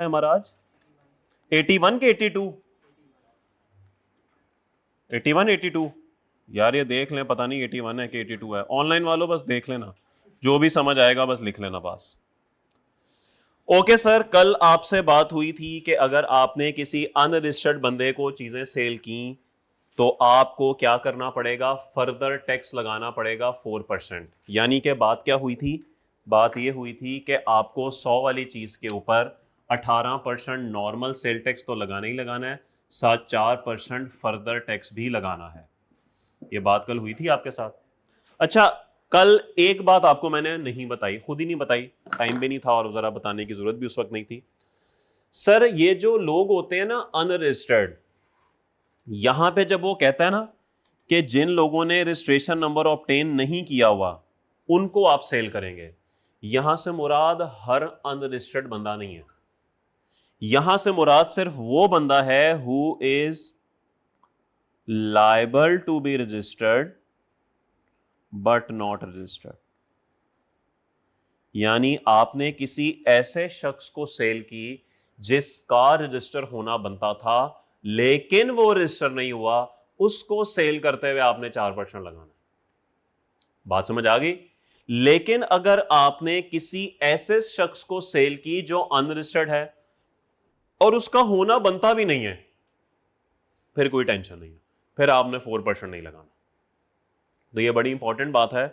है हमारा आज 81 के 82? 81 82 यार ये देख लें, पता नहीं 81 है कि 82 है। ऑनलाइन वालों बस देख लेना, जो भी समझ आएगा बस लिख लेना पास। ओके सर, कल आपसे बात हुई थी कि अगर आपने किसी अनरजिस्टर्ड बंदे को चीजें सेल की तो आपको क्या करना पड़ेगा, फर्दर टैक्स लगाना पड़ेगा 4%। यानी कि बात क्या हुई थी, बात यह हुई थी कि आपको 100 वाली चीज के ऊपर 18% नॉर्मल सेल टैक्स तो लगाना ही लगाना है, साथ 4% फर्दर टैक्स भी लगाना है। ये बात कल हुई थी आपके साथ। अच्छा, कल एक बात आपको मैंने नहीं बताई, खुद ही नहीं बताई, टाइम भी नहीं था और जरा बताने की जरूरत भी उस वक्त नहीं थी। सर ये जो लोग होते हैं ना अनरजिस्टर्ड, यहां पे जब वो कहता है ना कि जिन लोगों ने रजिस्ट्रेशन नंबर ऑब्टेन नहीं किया हुआ उनको आप सेल करेंगे, यहां से मुराद हर अनरजिस्टर्ड बंदा नहीं है। यहां से मुराद सिर्फ वो बंदा है who is liable to be registered but not registered. यानी आपने किसी ऐसे शख्स को सेल की जिसका रजिस्टर होना बनता था लेकिन वो रजिस्टर नहीं हुआ, उसको सेल करते हुए आपने 4% लगाना। बात समझ आ गई? लेकिन अगर आपने किसी ऐसे शख्स को सेल की जो अनरजिस्टर्ड है और उसका होना बनता भी नहीं है, फिर कोई टेंशन नहीं है, फिर आपने 4% नहीं लगाना। तो ये बड़ी इंपॉर्टेंट बात है।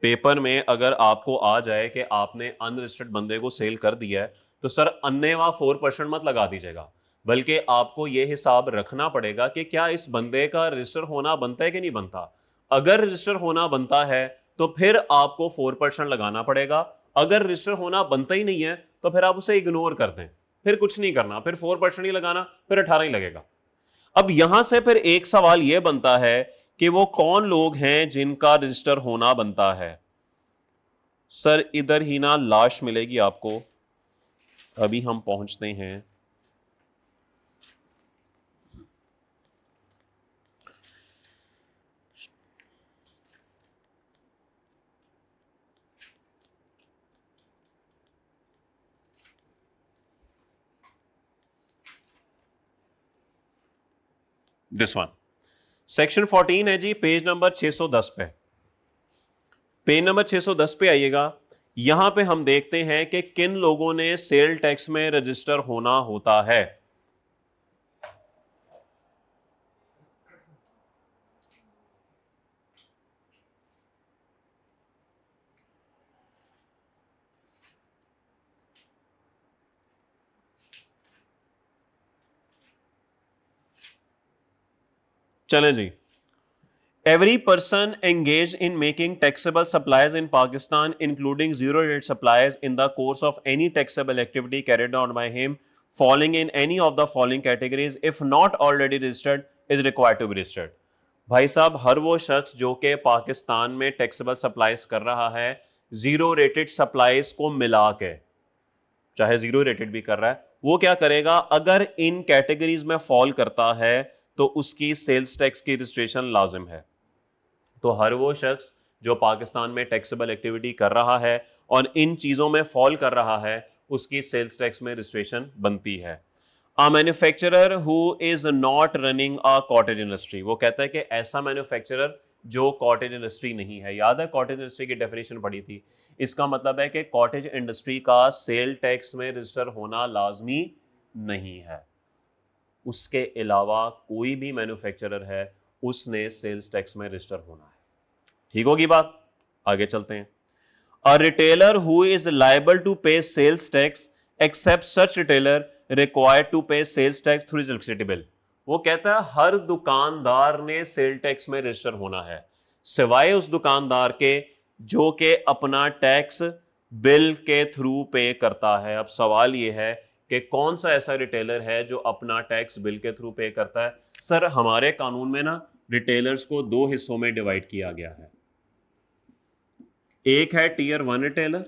पेपर में अगर आपको आ जाए कि आपने अनरजिस्टर्ड बंदे को सेल कर दिया है तो सर अन्नेवा 4% मत लगा दीजिएगा, बल्कि आपको यह हिसाब रखना पड़ेगा कि क्या इस बंदे का रजिस्टर होना बनता है कि नहीं बनता। अगर रजिस्टर होना बनता है तो फिर आपको 4% लगाना पड़ेगा। अगर रजिस्टर होना बनता ही नहीं है तो फिर आप उसे इग्नोर कर दें, फिर कुछ नहीं करना, फिर 4% ही लगाना, फिर 18 ही लगेगा। अब यहां से फिर एक सवाल यह बनता है कि वो कौन लोग हैं जिनका रजिस्टर होना बनता है। सर इधर ही ना लाश मिलेगी आपको, अभी हम पहुंचते हैं। दिस वन सेक्शन 14 है जी, पेज नंबर 610 पे, पेज नंबर 610 पे आइएगा। यहां पे हम देखते हैं कि किन लोगों ने सेल टैक्स में रजिस्टर होना होता है। चलें जी। Every person engaged in making taxable supplies in Pakistan, including zero rate supplies, in the course of any taxable activity carried out by him, falling in any of the following categories, if not already registered, is required to be registered. भाई साहब, हर वो शख्स जो कि पाकिस्तान में taxable supplies कर रहा है, जीरो रेटेड सप्लाईज को मिला के, चाहे जीरो रेटेड भी कर रहा है, वो क्या करेगा, अगर इन कैटेगरीज में फॉल करता है तो उसकी सेल्स टैक्स की रजिस्ट्रेशन लाजिम है। तो हर वो शख्स जो पाकिस्तान में टैक्सेबल एक्टिविटी कर रहा है और इन चीज़ों में फॉल कर रहा है, उसकी सेल्स टैक्स में रजिस्ट्रेशन बनती है। A manufacturer who is not running a cottage industry, वो कहता है कि ऐसा मैन्युफैक्चरर जो कॉटेज इंडस्ट्री नहीं है। याद है कॉटेज इंडस्ट्री की डेफिनेशन पढ़ी थी। इसका मतलब है कि कॉटेज इंडस्ट्री का सेल टैक्स में रजिस्टर होना लाजमी नहीं है, उसके अलावा कोई भी मैन्युफैक्चरर है उसने सेल्स टैक्स में रजिस्टर होना है। ठीक होगी बात? आगे चलते हैं। A retailer who is liable to pay sales tax except such retailer required to pay sales tax through electricity bill. वो कहता है हर दुकानदार ने सेल टैक्स में रजिस्टर होना है, सिवाय उस दुकानदार के जो कि अपना टैक्स बिल के थ्रू पे करता है। अब सवाल यह है कि कौन सा ऐसा रिटेलर है जो अपना टैक्स बिल के थ्रू पे करता है। सर हमारे कानून में ना रिटेलर्स को दो हिस्सों में डिवाइड किया गया है। एक है tier one retailer,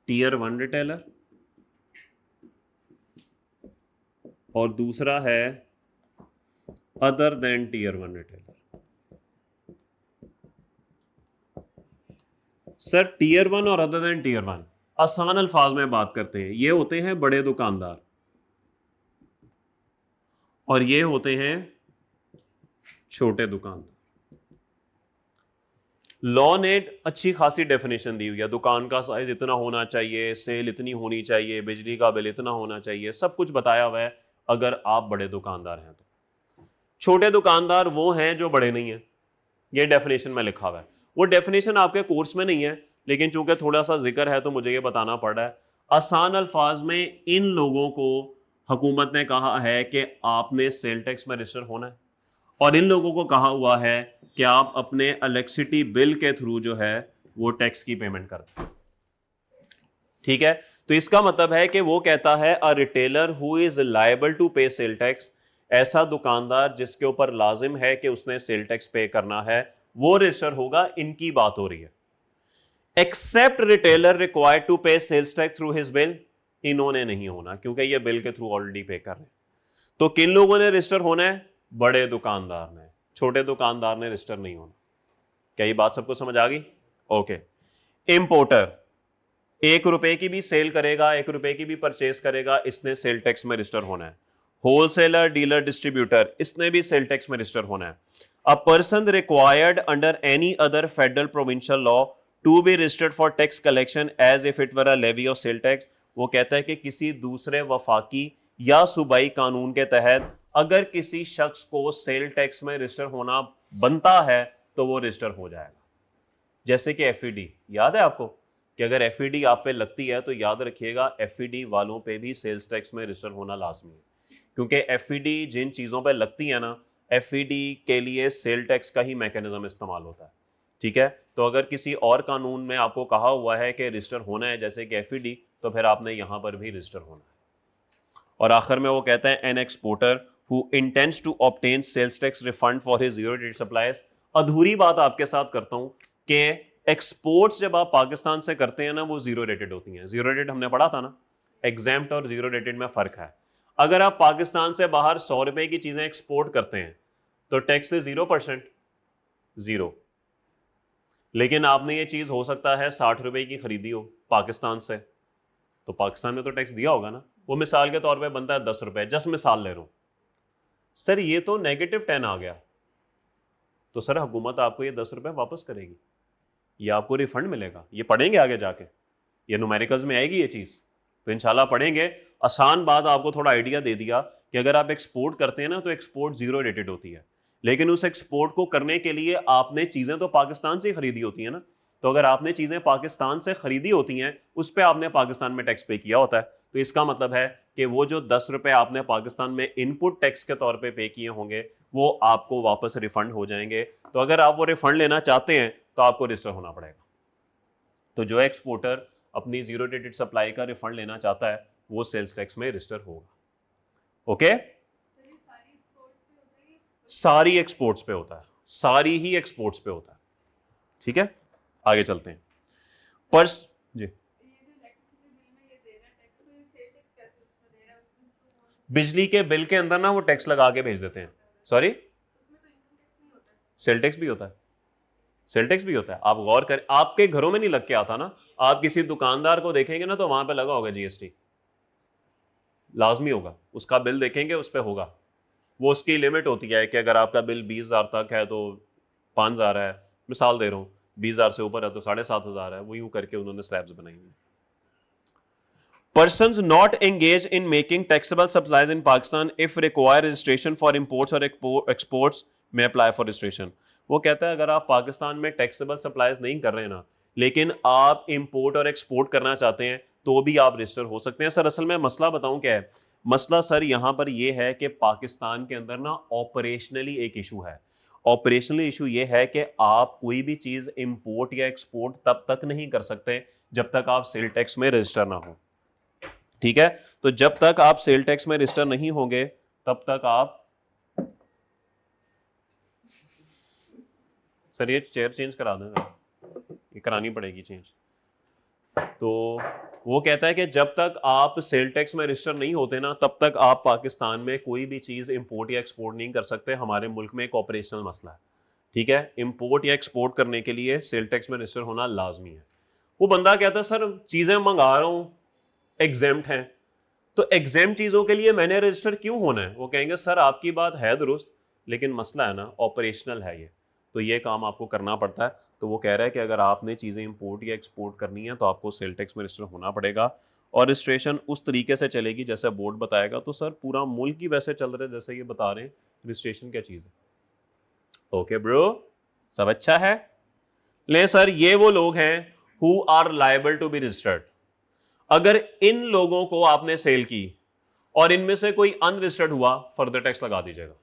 tier one retailer, और दूसरा है other than tier one retailer. Sir tier 1 और अदर देन टीयर 1, आसान अल्फाज में बात करते हैं, ये होते हैं बड़े दुकानदार और ये होते हैं छोटे दुकानदार। लॉ ने अच्छी खासी डेफिनेशन दी हुई है, दुकान का साइज इतना होना चाहिए, सेल इतनी होनी चाहिए, बिजली का बिल इतना होना चाहिए, सब कुछ बताया हुआ है अगर आप बड़े दुकानदार हैं तो। छोटे दुकानदार वो हैं जो बड़े नहीं हैं, ये डेफिनेशन में लिखा हुआ है। वो डेफिनेशन आपके कोर्स में नहीं है, लेकिन चूंकि थोड़ा सा जिक्र है तो मुझे ये बताना पड़ रहा है। आसान अल्फाज में इन लोगों को हुकूमत ने कहा है कि आपने सेल टैक्स में रजिस्टर होना है, और इन लोगों को कहा हुआ है कि आप अपने इलेक्ट्रिसिटी बिल के थ्रू जो है वो टैक्स की पेमेंट कर दें। ठीक है, तो इसका मतलब है कि वो कहता है a retailer who is liable to pay sale tax, ऐसा दुकानदार जिसके ऊपर लाजिम है कि उसने सेल टैक्स पे करना है, वो रजिस्टर होगा। इनकी बात हो रही है। Except retailer required to pay sales tax through his bill, इन्होंने नहीं होना क्योंकि ये बिल के थ्रू ऑलरेडी पे कर रहे हैं। तो किन लोगों ने रजिस्टर होना है? बड़े दुकानदार ने, छोटे दुकानदार ने रजिस्टर नहीं होना। क्या ये बात सबको समझ आ गई? ओके। इंपोर्टर 1 रुपए की भी सेल करेगा, 1 रुपए की भी परचेस करेगा, इसने सेल टैक्स में रजिस्टर होना है। होलसेलर, डीलर, डिस्ट्रीब्यूटर, इसने भी सेल टैक्स में रजिस्टर होना है। A person required under any other federal provincial law to be registered for tax collection as if it were a levy of sale tax, वो कहता है कि किसी दूसरे वफाकी या सूबाई कानून के तहत अगर किसी शख्स को सेल टैक्स में रजिस्टर होना बनता है तो वो रजिस्टर हो जाएगा। जैसे कि एफईडी, याद है आपको कि अगर एफईडी आप पे लगती है तो याद रखिएगा एफईडी वालों पे भी सेल्स टैक्स में रजिस्टर होना लाजमी है, क्योंकि एफईडी जिन चीज़ों पे लगती है ना, एफईडी के लिए सेल टैक्स का ही मैकेनिज्म इस्तेमाल होता है। ठीक है, तो अगर किसी और कानून में आपको कहा हुआ है कि रजिस्टर होना है जैसे कि एफईडी, तो फिर आपने यहां पर भी रजिस्टर होना है। और आखिर में वो कहता है an exporter who intends to obtain sales tax refund for his zero rated suppliers. अधूरी बात आपके साथ करता हूं कि एक्सपोर्ट्स जब आप पाकिस्तान से करते हैं ना, वो जीरो रेटेड होती हैं। जीरो रेटेड हमने पढ़ा था ना, एग्जाम्प्ट और जीरो रेटेड में फर्क है। अगर आप पाकिस्तान से बाहर 100 रुपए की चीजें एक्सपोर्ट करते हैं तो टैक्स 0%, जीरो। लेकिन आपने ये चीज हो सकता है 60 रुपए की खरीदी हो पाकिस्तान से, तो पाकिस्तान में तो टैक्स दिया होगा ना, वो मिसाल के तौर पे बनता है 10 रुपए, जस्ट मिसाल ले रहा हूं। सर ये तो -10 आ गया, तो सर हुकूमत आपको ये 10 रुपए वापस करेगी, ये आपको रिफंड मिलेगा। ये पढ़ेंगे आगे जाके, ये न्यूमेरिकल्स में आएगी ये चीज, तो इंशाल्लाह पढ़ेंगे। आसान बात आपको थोड़ा आइडिया दे दिया कि अगर आप एक्सपोर्ट करते हैं ना तो एक्सपोर्ट जीरो रेटेड होती है, लेकिन उस एक्सपोर्ट को करने के लिए आपने चीजें तो पाकिस्तान से ही खरीदी होती है ना, तो अगर आपने चीजें पाकिस्तान से खरीदी होती हैं उस पर आपने पाकिस्तान में टैक्स पे किया होता है, तो इसका मतलब है कि वो जो 10 रुपए आपने पाकिस्तान में इनपुट टैक्स के तौर पे किए होंगे वो आपको वापस रिफंड हो जाएंगे। तो अगर आप वो रिफंड लेना चाहते हैं तो आपको रजिस्टर होना पड़ेगा। तो जो एक्सपोर्टर अपनी जीरो रेटेड सप्लाई का रिफंड लेना चाहता है वो सेल्स टैक्स में रजिस्टर होगा। ओके, सारी एक्सपोर्ट्स पे होता है, सारी ही एक्सपोर्ट्स पे होता है। ठीक है, आगे चलते हैं। पर्स जी, बिजली के बिल के अंदर ना वो टैक्स लगा के भेज देते हैं। सॉरी, सेल टैक्स भी होता है, सेल टैक्स भी होता है। आप गौर करें, आपके घरों में नहीं लग के आता ना, आप किसी दुकानदार को देखेंगे ना तो वहां पे लगा होगा जीएसटी, लाजमी होगा। उसका बिल देखेंगे उस पर होगा, वो उसकी लिमिट होती है कि अगर आपका बिल 20,000 तक है तो 5,000 है, मिसाल दे रहा हूँ, 20,000 से ऊपर है तो 7,500 है, वो यूं करके उन्होंने स्लैब्स बनाई हुई। Persons not engaged in making taxable supplies in Pakistan if require registration for imports or exports may apply for registration। वो कहता है अगर आप पाकिस्तान में टैक्सेबल सप्लाईज नहीं कर रहे हैं ना, लेकिन आप इंपोर्ट और एक्सपोर्ट करना चाहते हैं तो भी आप रजिस्टर हो सकते हैं। सर असल में मसला बताऊं क्या है? मसला सर यहाँ पर यह है कि पाकिस्तान के अंदर ना ऑपरेशनली एक इशू है। ऑपरेशनली इशू ये है कि आप कोई भी चीज इंपोर्ट या एक्सपोर्ट तब तक नहीं कर सकते जब तक आप सेल टैक्स में रजिस्टर ना हो। ठीक है, तो जब तक आप सेल टैक्स में रजिस्टर नहीं होंगे तब तक आप, सर ये चेयर चेंज करा दें, ये करानी पड़ेगी चेंज। तो वो कहता है कि जब तक आप सेल टैक्स में रजिस्टर नहीं होते ना तब तक आप पाकिस्तान में कोई भी चीज़ इंपोर्ट या एक्सपोर्ट नहीं कर सकते। हमारे मुल्क में एक ऑपरेशनल मसला है। ठीक है, इंपोर्ट या एक्सपोर्ट करने के लिए सेल टैक्स में रजिस्टर होना लाजमी है। वो बंदा कहता है सर चीजें मंगा रहा हूं एग्जेम्प्ट हैं, तो एग्जेम्प्ट चीजों के लिए मैंने रजिस्टर क्यों होना है? वो कहेंगे सर आपकी बात है दुरुस्त, लेकिन मसला है ना ऑपरेशनल है ये, तो ये काम आपको करना पड़ता है। तो वो कह रहा है कि अगर आपने चीजें इंपोर्ट या एक्सपोर्ट करनी है तो आपको सेल टैक्स में रजिस्टर होना पड़ेगा, और रजिस्ट्रेशन उस तरीके से चलेगी जैसे बोर्ड बताएगा। तो सर पूरा मुल्क ही वैसे चल रहा है जैसे ये बता रहे हैं, रजिस्ट्रेशन क्या चीज है? ओके ब्रो, सब अच्छा है? ले सर ये वो लोग हैं who are liable to be registered. अगर इन लोगों को आपने सेल की और इनमें से कोई अनरजिस्टर्ड हुआ, फर्दर टैक्स लगा दीजिएगा।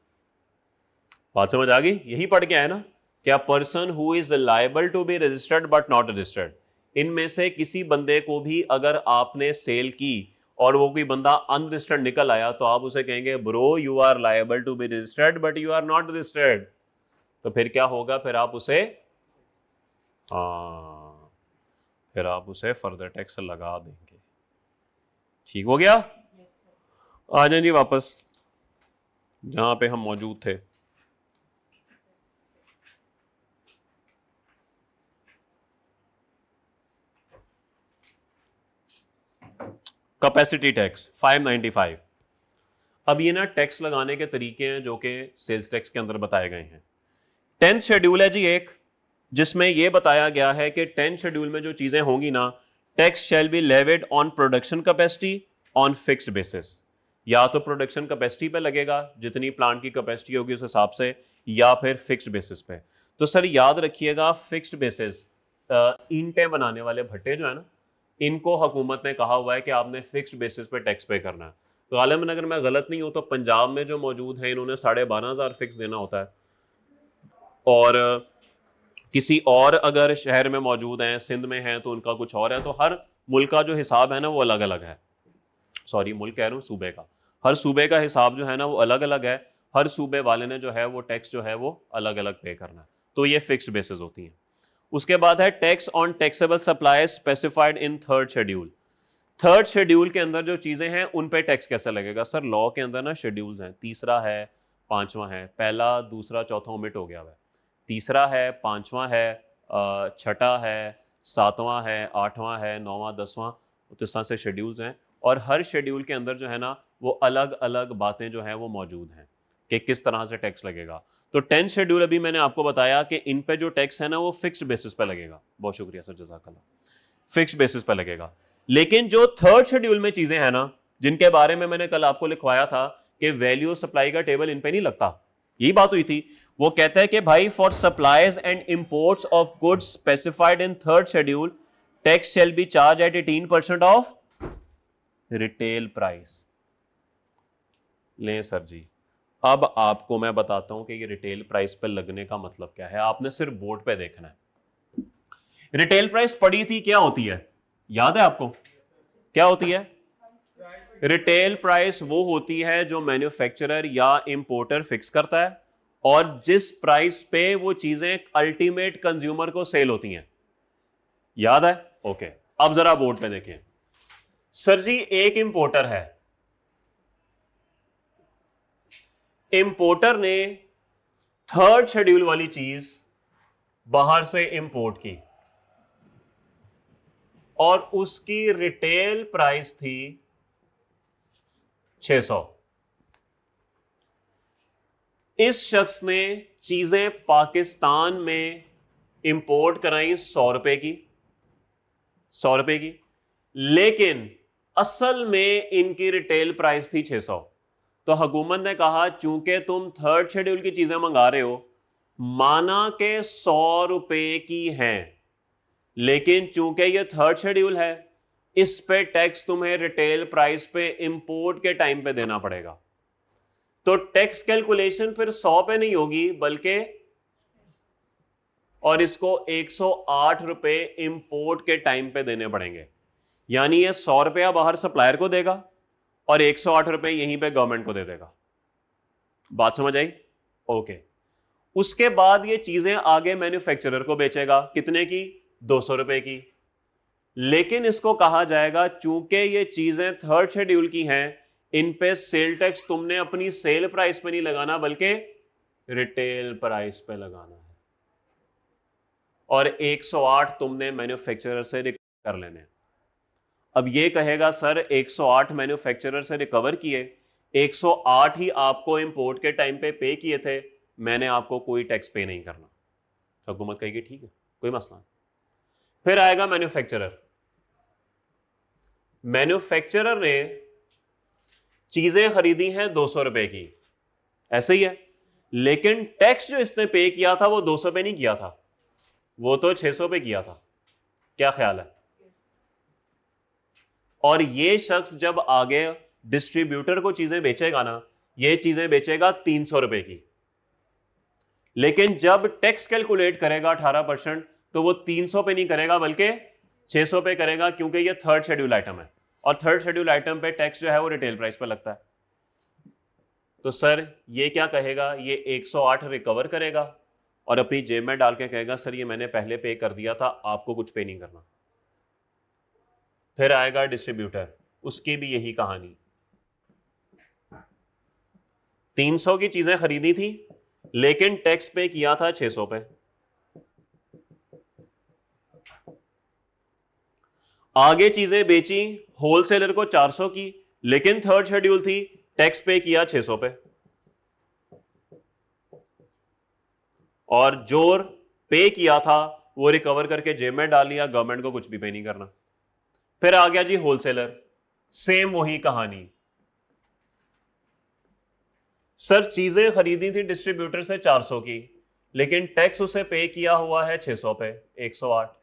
बात समझ आ गई? यही पढ़ के आया ना, क्या person who is liable to be registered but not registered, इनमें से किसी बंदे को भी अगर आपने सेल की और वो कोई बंदा अनरजिस्टर्ड निकल आया तो आप उसे कहेंगे bro you are liable to be registered but you are not registered. तो फिर क्या होगा? फिर आप उसे फिर आप उसे फर्दर टैक्स लगा देंगे। ठीक हो गया? आ जाए जी वापस जहां पे हम मौजूद थे। Capacity tax 595। अब ये ना टैक्स लगाने के तरीके हैं जो कि सेल्स टैक्स के अंदर बताए गए हैं। 10th शेड्यूल है जी एक, जिसमें यह बताया गया है कि 10th शेड्यूल में जो चीजें होंगी ना, tax shall be levied on production capacity on fixed basis. या तो प्रोडक्शन कैपेसिटी पे लगेगा, जितनी प्लांट की कैपेसिटी होगी उस हिसाब से, या फिर फिक्स्ड बेसिस पे। तो सर याद रखिएगा फिक्स्ड बेसिस, ईंटें बनाने वाले भट्टे जो है ना, इनको हुकूमत ने कहा हुआ है कि आपने फिक्स्ड बेसिस पे टैक्स पे करना है। तो गालिबन अगर मैं गलत नहीं हूं तो पंजाब में जो मौजूद है इन्होंने 12,500 फिक्स देना होता है, और किसी और अगर शहर में मौजूद हैं, सिंध में हैं, तो उनका कुछ और है। तो हर मुल्क का जो हिसाब है ना वो अलग अलग है। सॉरी, मुल्क कह रहा हूँ, सूबे का। हर सूबे का हिसाब जो है ना वो अलग अलग है। हर सूबे वाले ने जो है वो टैक्स जो है वो अलग अलग पे करना है। तो ये फिक्स्ड बेसिस होती हैं। उसके बाद है tax on taxable supply specified in third schedule. Third schedule के अंदर जो चीजें हैं उन पे टैक्स कैसे लगेगा? सर लॉ के अंदर ना शेड्यूल्स हैं, तीसरा है, पांचवा है। पहला, दूसरा, चौथा ओमिट हो गया हुआ है। तीसरा है, पांचवा है, छठा है, सातवां है, आठवां है, नौवां, दसवां, तो इस तरह से शेड्यूल्स हैं। और हर शेड्यूल के अंदर जो है ना वो अलग अलग बातें जो हैं वो मौजूद हैं कि किस तरह से टैक्स लगेगा। तो 10th शेड्यूल अभी मैंने आपको बताया कि इन पे जो टैक्स है ना वो फिक्स्ड बेसिस पे लगेगा। बहुत शुक्रिया सर, जज़ाकल्लाह। फिक्स्ड बेसिस पे लगेगा। लेकिन जो थर्ड शेड्यूल में चीजें हैं ना, जिनके बारे में मैंने कल आपको लिखवाया था कि वैल्यू सप्लाई का टेबल इन पे नहीं लगता, यही बात हुई थी। वो कहता है कि भाई for supplies and imports of goods specified in third schedule tax shell be charge at 18% of retail price. लें सर जी, अब आपको मैं बताता हूं कि ये रिटेल प्राइस पे लगने का मतलब क्या है। आपने सिर्फ बोर्ड पे देखना है। रिटेल प्राइस पड़ी थी, क्या होती है? याद है आपको क्या होती है? रिटेल प्राइस वो होती है जो मैन्युफैक्चरर या इंपोर्टर फिक्स करता है और जिस प्राइस पे वो चीजें अल्टीमेट कंज्यूमर को सेल होती हैं। याद है? ओके। अब जरा बोर्ड पे देखें। सर जी एक इंपोर्टर है, इंपोर्टर ने थर्ड शेड्यूल वाली चीज बाहर से इंपोर्ट की और उसकी रिटेल प्राइस थी 600। इस शख्स ने चीजें पाकिस्तान में इंपोर्ट कराई 100 रुपए की, 100 रुपए की, लेकिन असल में इनकी रिटेल प्राइस थी 600। तो हुकूमत ने कहा चूंकि तुम थर्ड शेड्यूल की चीजें मंगा रहे हो, माना के 100 रुपए की हैं, लेकिन चूंकि ये थर्ड शेड्यूल है इस पे टैक्स तुम्हें रिटेल प्राइस पे इंपोर्ट के टाइम पे देना पड़ेगा। तो टैक्स कैलकुलेशन फिर 100 पे नहीं होगी बल्कि, और इसको 108 रुपए इंपोर्ट के टाइम पे देने पड़ेंगे। यानी ये 100 रुपया बाहर सप्लायर को देगा और 108 रुपए यहीं पे गवर्नमेंट को दे देगा। बात समझ आई? ओके। उसके बाद ये चीजें आगे मैन्युफैक्चरर को बेचेगा, कितने की? 200 रुपए की। लेकिन इसको कहा जाएगा चूंकि ये चीजें थर्ड शेड्यूल की हैं, इन पे सेल टैक्स तुमने अपनी सेल प्राइस पे नहीं लगाना बल्कि रिटेल प्राइस पे लगाना है, और 108 तुमने मैन्युफैक्चरर से कर लेने हैं। अब ये कहेगा सर 108 मैन्युफैक्चरर से रिकवर किए, 108 ही आपको इंपोर्ट के टाइम पे किए थे, मैंने आपको कोई टैक्स पे नहीं करना। हुकूमत कहेगी ठीक है, कोई मसला नहीं। फिर आएगा मैन्युफैक्चरर। मैन्युफैक्चरर ने चीजें खरीदी हैं 200 रुपए की, ऐसे ही है, लेकिन टैक्स जो इसने पे किया था वो 200 पे नहीं किया था, वो तो 600 पे किया था। क्या ख्याल है? और ये शख्स जब आगे डिस्ट्रीब्यूटर को चीजें बेचेगा ना, ये चीजें बेचेगा 300 रुपए की, लेकिन जब टैक्स कैलकुलेट करेगा 18%, तो वो 300 पे नहीं करेगा बल्कि 600 पे करेगा, क्योंकि ये थर्ड शेड्यूल आइटम है और थर्ड शेड्यूल आइटम पे टैक्स जो है वो रिटेल प्राइस पे लगता है। तो सर ये क्या कहेगा, ये 108 रिकवर करेगा और अपनी जेब में डाल के कहेगा सर ये मैंने पहले पे कर दिया था, आपको कुछ पे नहीं करना। फिर आएगा डिस्ट्रीब्यूटर, उसकी भी यही कहानी, 300 की चीजें खरीदी थी लेकिन टैक्स पे किया था 600 पे। आगे चीजें बेची होलसेलर को 400 की, लेकिन थर्ड शेड्यूल थी, टैक्स पे किया 600 पे। और जो पे किया था वो रिकवर करके जेब में डाल लिया, गवर्नमेंट को कुछ भी पे नहीं करना। फिर आ गया जी होलसेलर, सेम वही कहानी। सर चीजें खरीदी थी डिस्ट्रीब्यूटर से 400 की, लेकिन टैक्स उसे पे किया हुआ है 600 पे, 108।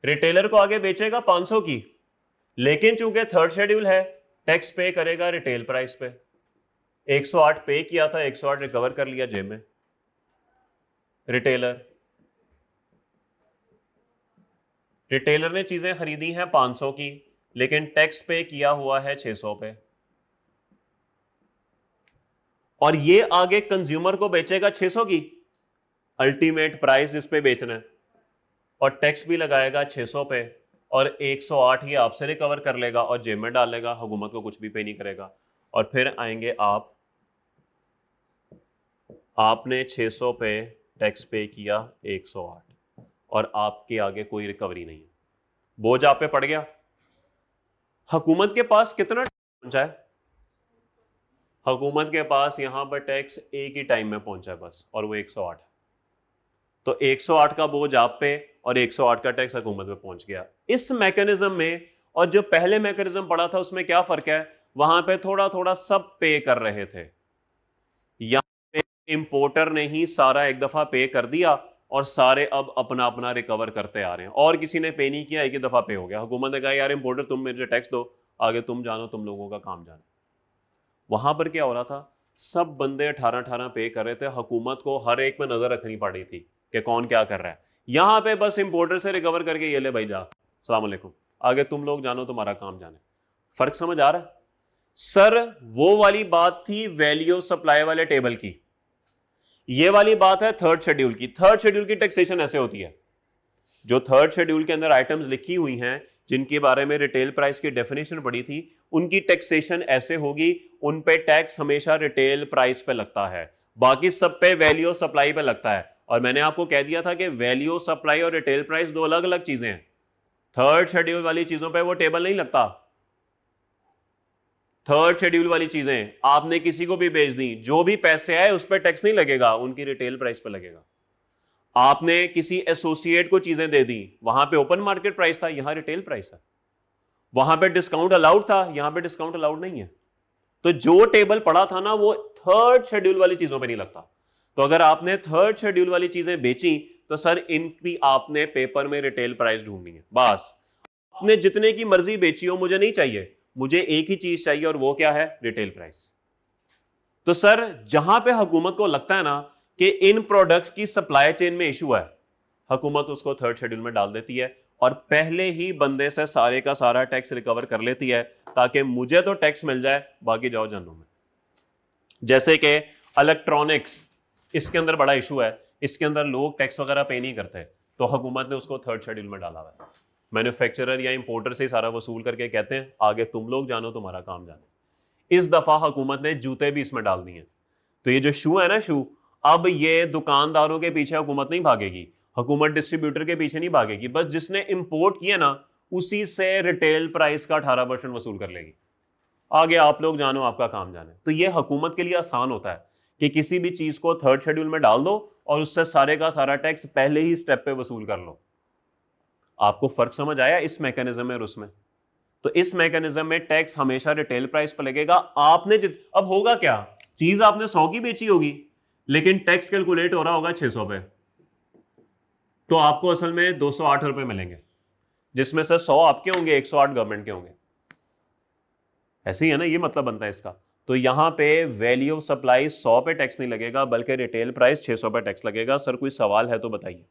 रिटेलर को आगे बेचेगा 500 की, लेकिन चूंकि थर्ड शेड्यूल है, टैक्स पे करेगा रिटेल प्राइस पे। 108 पे किया था, 108 रिकवर कर लिया जेब में। रिटेलर ने चीजें खरीदी हैं 500 की, लेकिन टैक्स पे किया हुआ है 600 पे, और ये आगे कंज्यूमर को बेचेगा 600 की, अल्टीमेट प्राइस जिस पे बेचना है, और टैक्स भी लगाएगा 600 पे, और 108 ही आपसे रिकवर कर लेगा और जेब में डाल लेगा, हुकूमत को कुछ भी पे नहीं करेगा। और फिर आएंगे आपने 600 पे टैक्स पे किया 108, और आपके आगे कोई रिकवरी नहीं है, बोझ आप पे पड़ गया। हुकूमत के पास कितना पहुंचा है? हुकूमत के पास यहां पर टैक्स एक ही टाइम में पहुंचा है बस, और वो 108 है। तो 108 का बोझ आप पे और 108 का टैक्स हुकूमत में पहुंच गया। इस मैकेनिज्म में और जो पहले मैकेनिज्म पड़ा था उसमें क्या फर्क है? वहां पे थोड़ा थोड़ा सब पे कर रहे थे, यहां पे इंपोर्टर ने ही सारा एक दफा पे कर दिया और सारे अब अपना अपना रिकवर करते आ रहे हैं, और किसी ने पे नहीं किया, एक ही दफा पे हो गया। हुकूमत ने कहा यार इंपोर्टर तुम मुझे टैक्स दो, आगे तुम जानो, तुम लोगों का काम जाने। वहां पर क्या हो रहा था, सब बंदे 18-18 पे कर रहे थे, हुकूमत को हर एक में नजर रखनी पड़ रही थी कि कौन क्या कर रहा है। यहां पे बस इंपोर्टर से रिकवर करके ये ले भाई जा, सलाम अलैकुम, आगे तुम लोग जानो, तुम्हारा काम जाने। फर्क समझ आ रहा है? सर वो वाली बात थी वैल्यू सप्लाई वाले टेबल की, ये वाली बात है थर्ड शेड्यूल की। थर्ड शेड्यूल की टैक्सेशन ऐसे होती है, जो थर्ड शेड्यूल के अंदर आइटम्स लिखी हुई हैं जिनके बारे में रिटेल प्राइस की डेफिनेशन पड़ी थी, उनकी टैक्सेशन ऐसे होगी, उन पे टैक्स हमेशा रिटेल प्राइस पे लगता है, बाकी सब पे वैल्यू सप्लाई पे लगता है। और मैंने आपको कह दिया था कि वैल्यू सप्लाई और रिटेल प्राइस दो अलग अलग चीजें हैं। थर्ड शेड्यूल वाली चीजों पे वो टेबल नहीं लगता। थर्ड शेड्यूल वाली चीजें आपने किसी को भी बेच दी, जो भी पैसे आए उस पर टैक्स नहीं लगेगा, उनकी रिटेल प्राइस पे लगेगा। आपने किसी एसोसिएट को चीजें दे दी, वहां पे ओपन मार्केट प्राइस था, यहां रिटेल प्राइस है। वहां पे डिस्काउंट अलाउड था, यहां पे डिस्काउंट अलाउड नहीं है। तो जो टेबल पड़ा था ना वो थर्ड शेड्यूल वाली चीजों पे नहीं लगता। तो अगर आपने थर्ड शेड्यूल वाली चीजें बेची तो सर इनकी आपने पेपर में रिटेल प्राइस ढूंढनी है। बस आपने जितने की मर्जी बेची हो, मुझे नहीं चाहिए, मुझे एक ही चीज चाहिए, और वो क्या है? Retail price. तो सर जहां पे हुकूमत को लगता है ना कि इन प्रोडक्ट्स की सप्लाई चेन में इशू है, हुकूमत उसको थर्ड शेड्यूल में डाल देती है और पहले ही बंदे से सारे का सारा टैक्स रिकवर कर लेती है, ताकि मुझे तो टैक्स मिल जाए, बाकी जाओ जन्नों में। जैसे कि इलेक्ट्रॉनिक्स, इसके अंदर बड़ा इशू है, इसके अंदर लोग टैक्स वगैरह पे नहीं करते, तो हुकूमत ने उसको थर्ड शेड्यूल में डाला हुआ है। मैन्युफैक्चरर या इंपोर्टर से सारा वसूल करके कहते हैं आगे तुम लोग जानो, तुम्हारा काम जाने। इस दफा हुकूमत ने जूते भी इसमें डाल दिए। तो ये जो शू है ना, शू, अब ये दुकानदारों के पीछे हुकूमत नहीं भागेगी, हुकूमत डिस्ट्रीब्यूटर के पीछे नहीं भागेगी, बस जिसने इंपोर्ट किया ना उसी से रिटेल प्राइस का 18% वसूल कर लेगी। आगे आप लोग जानो, आपका काम जाने। तो ये हुकूमत के लिए आसान होता है कि किसी भी चीज को थर्ड शेड्यूल में डाल दो और उससे सारे का सारा टैक्स पहले ही स्टेप पे वसूल कर लो। आपको फर्क समझ आया इस मैकेनिज्म में और उसमें? तो इस मैकेनिज्म में टैक्स हमेशा रिटेल प्राइस पर लगेगा। आपने अब होगा क्या, चीज आपने 100 की बेची होगी लेकिन टैक्स कैलकुलेट हो रहा होगा 600 पे, तो आपको असल में 208 रुपए मिलेंगे, जिसमें से 100 आपके होंगे, 108 गवर्नमेंट के होंगे। ऐसे ही है ना, ये मतलब बनता है इसका। तो यहां पे वैल्यू ऑफ सप्लाई 100 पे टैक्स नहीं लगेगा बल्कि रिटेल प्राइस 600 पे टैक्स लगेगा। सर कोई सवाल है तो बताइए।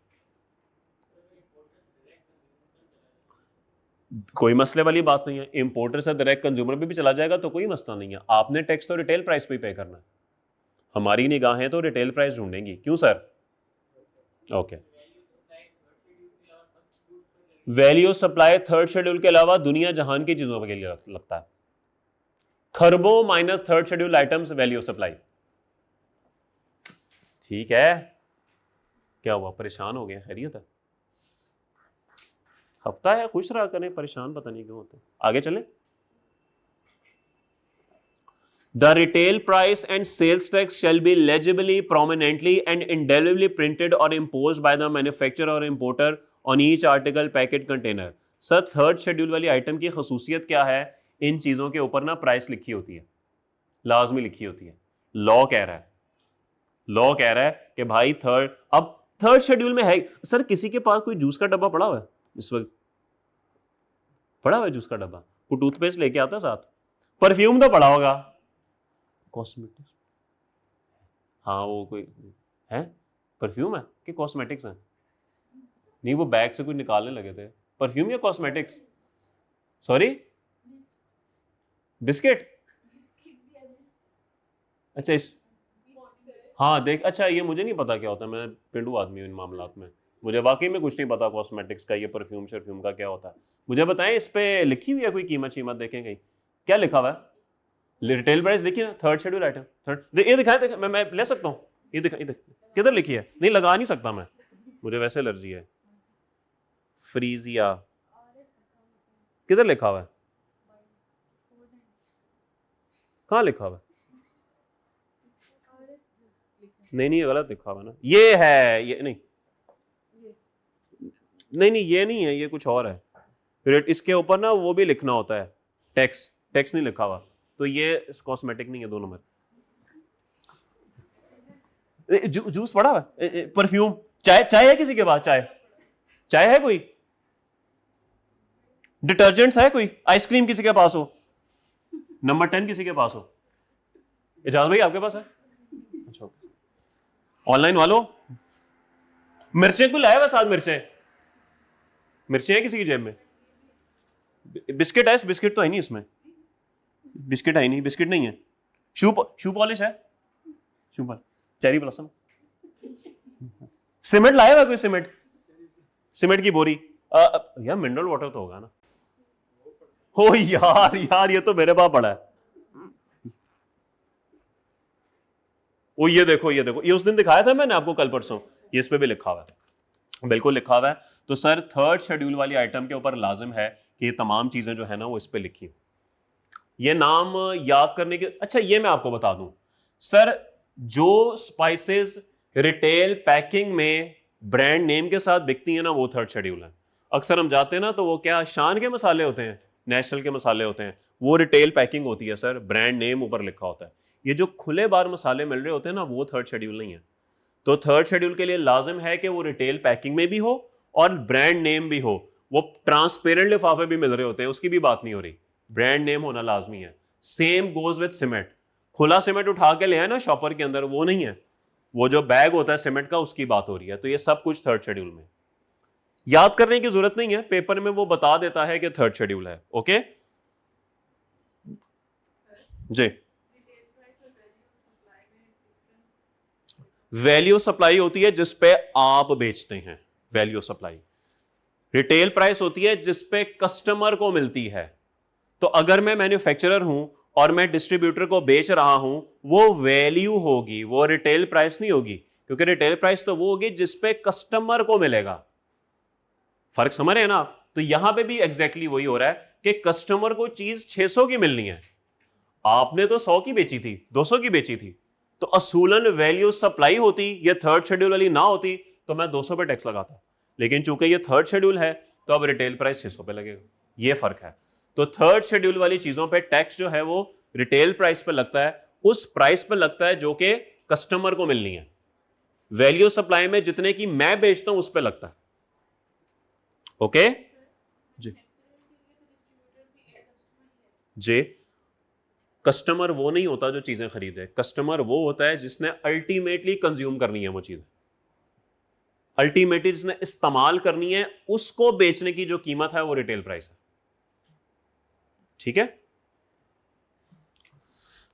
कोई मसले वाली बात नहीं है, इंपोर्टर से डायरेक्ट कंज्यूमर पे भी चला जाएगा तो कोई मसला नहीं है। आपने टैक्स तो रिटेल प्राइस पे ही पे करना है। हमारी निगाहें तो रिटेल प्राइस ढूंढेंगी। क्यों sir? Okay. Value of supply third schedule के अलावा दुनिया जहान की चीजों के लिए लगता है। खरबों minus third schedule items value of supply. ठीक है, क्या हुआ, परेशान हो गए? खैरियत है? हफ्ता है, खुश रहा करें, परेशान पता नहीं क्यों होते। आगे चलें। The retail price and sales tax shall be legibly, prominently and indelibly printed or imposed by the manufacturer or importer on each article, packet, container. Sir third schedule वाली आइटम की खसूसियत क्या है? इन चीजों के ऊपर ना प्राइस लिखी होती है, लाजमी लिखी होती है। लॉ कह रहा है, लॉ कह रहा है कि भाई थर्ड शेड्यूल में है। सर किसी के पास कोई जूस का डब्बा पड़ा हुआ है इस वक्त? पड़ा हुआ है जूस का डब्बा? कोई टूथपेस्ट लेके आता साथ? परफ्यूम तो पड़ा होगा, कॉस्मेटिक्स? हाँ वो कोई है, परफ्यूम है कि कॉस्मेटिक्स है? नहीं वो बैग से कुछ निकालने लगे थे। परफ्यूम या कॉस्मेटिक्स? Sorry, biscuit? अच्छा इस, हाँ देख, अच्छा ये मुझे नहीं पता क्या होता है, मैं पेंडू आदमी हूँ इन मामलात में, मुझे वाकई में कुछ नहीं पता कॉस्मेटिक्स का, ये परफ्यूम शरफ्यूम का क्या होता है। मुझे बताएं इस पे लिखी हुई है कोई कीमत शीमत? देखेंगे क्या लिखा हुआ है? रिटेल प्राइस देखिए ना, थर्ड शेड्यूल आइटम, ये दिखाए, मैं ले सकता हूँ? ये दिखा, किधर लिखी है? नहीं लगा नहीं सकता मैं, मुझे वैसे एलर्जी है। फ्रीजिया किधर लिखा हुआ है? कहाँ लिखा हुआ है? नहीं ये गलत लिखा हुआ है ना, ये है, ये नहीं ये नहीं है, ये कुछ और है। फिर इसके ऊपर ना वो भी लिखना होता है, टैक्स नहीं लिखा हुआ, तो ये कॉस्मेटिक नहीं है। 2 नंबर जूस पड़ा हुआ है, परफ्यूम, चाय है किसी के पास? चाय है कोई? डिटर्जेंट्स है कोई? आइसक्रीम किसी के पास हो? नंबर 10 किसी के पास हो? इजाज भाई आपके पास है? अच्छा, ऑनलाइन वालों, मिर्चें को लाया हुआ साथ? मिर्चें है किसी की जेब में? बिस्किट है? बिस्किट तो है नहीं इसमें, बिस्किट है नहीं, बिस्किट नहीं है। शू पॉलिश है? Shoe polish, cherry blossom, cement लाया हुआ कोई? सीमेंट की बोरी? यार मिनरल वाटर तो होगा ना? हो यार ये तो मेरे पास पड़ा है। वो ये देखो, ये उस दिन दिखाया था मैंने आपको कल परसों, ये इस पे भी लिखा हुआ है, बिल्कुल लिखा हुआ है। तो सर थर्ड शेड्यूल वाली आइटम के ऊपर लाजिम है कि ये तमाम चीजें जो है ना वो इस पे लिखी, ये नाम याद करने के। अच्छा ये मैं आपको बता दूं सर, जो स्पाइसेस रिटेल पैकिंग में ब्रांड नेम के साथ बिकती है ना वो थर्ड शेड्यूल है। अक्सर हम जाते हैं ना तो वो क्या शान के मसाले होते हैं, नेशनल के मसाले होते हैं, वो रिटेल पैकिंग होती है सर, ब्रांड नेम ऊपर लिखा होता है। ये जो खुले बार मसाले मिल रहे होते हैं ना वो थर्ड शेड्यूल नहीं है। तो थर्ड शेड्यूल के लिए लाजिम है कि वो रिटेल पैकिंग में भी हो और ब्रांड नेम भी हो। वो ट्रांसपेरेंट लिफाफे भी मिल रहे होते हैं, उसकी भी बात नहीं हो रही, ब्रांड नेम होना लाजमी है। सेम गोज विद सीमेंट, खुला सीमेंट उठा के ले आए ना शॉपर के अंदर, वो नहीं है, वो जो बैग होता है सीमेंट का उसकी बात हो रही है। तो ये सब कुछ थर्ड शेड्यूल में, याद करने की जरूरत नहीं है, पेपर में वो बता देता है कि थर्ड शेड्यूल है। ओके जी। वैल्यू सप्लाई होती है जिस पे आप बेचते हैं, वैल्यू सप्लाई। रिटेल प्राइस होती है जिस पे कस्टमर को मिलती है। तो अगर मैं मैन्युफैक्चरर हूं और मैं डिस्ट्रीब्यूटर को बेच रहा हूं, वो वैल्यू होगी, वो रिटेल प्राइस नहीं होगी। क्योंकि रिटेल प्राइस तो वो होगी जिसपे कस्टमर को मिलेगा। फर्क समझ रहे हैं ना आप? तो यहां पे भी एग्जैक्टली वही हो रहा है कि कस्टमर को चीज 600 की मिलनी है, आपने तो 100 की बेची थी, 200 की बेची थी, तो असूलन वैल्यू सप्लाई होती, ये थर्ड शेड्यूल वाली ना होती तो मैं 200 पे टैक्स लगाता, लेकिन चूंकि ये थर्ड शेड्यूल है तो अब रिटेल प्राइस 600 पे लगेगा। ये फर्क है। तो थर्ड शेड्यूल वाली चीजों पे टैक्स जो है वो रिटेल प्राइस पे लगता है, उस प्राइस पे लगता है जो कि कस्टमर को मिलनी है। वैल्यू सप्लाई में जितने की मैं बेचता हूं उस पे लगता है। ओके जी जी। कस्टमर वो नहीं होता जो चीजें खरीदे, कस्टमर वो होता है जिसने अल्टीमेटली कंज्यूम करनी है वो चीज, अल्टीमेटली जिसने इस्तेमाल करनी है, उसको बेचने की जो कीमत है वो रिटेल प्राइस है। ठीक है।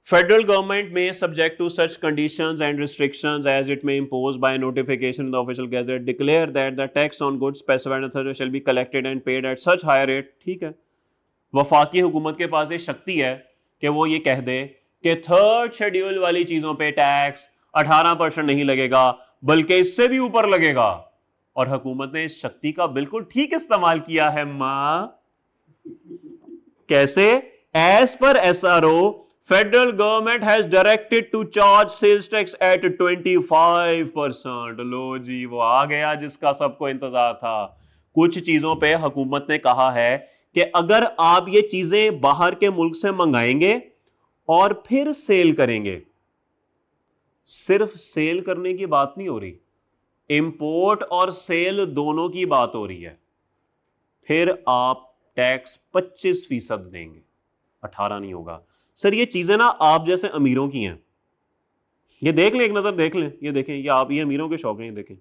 Federal government may subject to such conditions and restrictions as it may impose by notification in the official gazette declare that the tax on goods specified in the shall be collected and paid at such higher rate। ठीक है, वफाकी हुकूमत के पास ये शक्ति है कि वो ये कह दे कि थर्ड शेड्यूल वाली चीजों पे टैक्स 18% नहीं लगेगा बल्कि इससे भी ऊपर लगेगा, और हुकूमत ने इस शक्ति का बिल्कुल ठीक इस्तेमाल किया है। मां कैसे? As per SRO federal government has directed to charge sales tax at 25%। लो जी, वो आ गया जिसका सबको इंतजार था। कुछ चीजों पे हुकूमत ने कहा है कि अगर आप ये चीजें बाहर के मुल्क से मंगाएंगे और फिर सेल करेंगे, सिर्फ सेल करने की बात नहीं हो रही, इंपोर्ट और सेल दोनों की बात हो रही है, फिर आप टैक्स 25% देंगे, 18 नहीं होगा। सर ये चीजें ना आप जैसे अमीरों की हैं, ये देख लें, एक नजर देख लें, ये देखें, ये आप ये अमीरों के शौक हैं, ये देखें,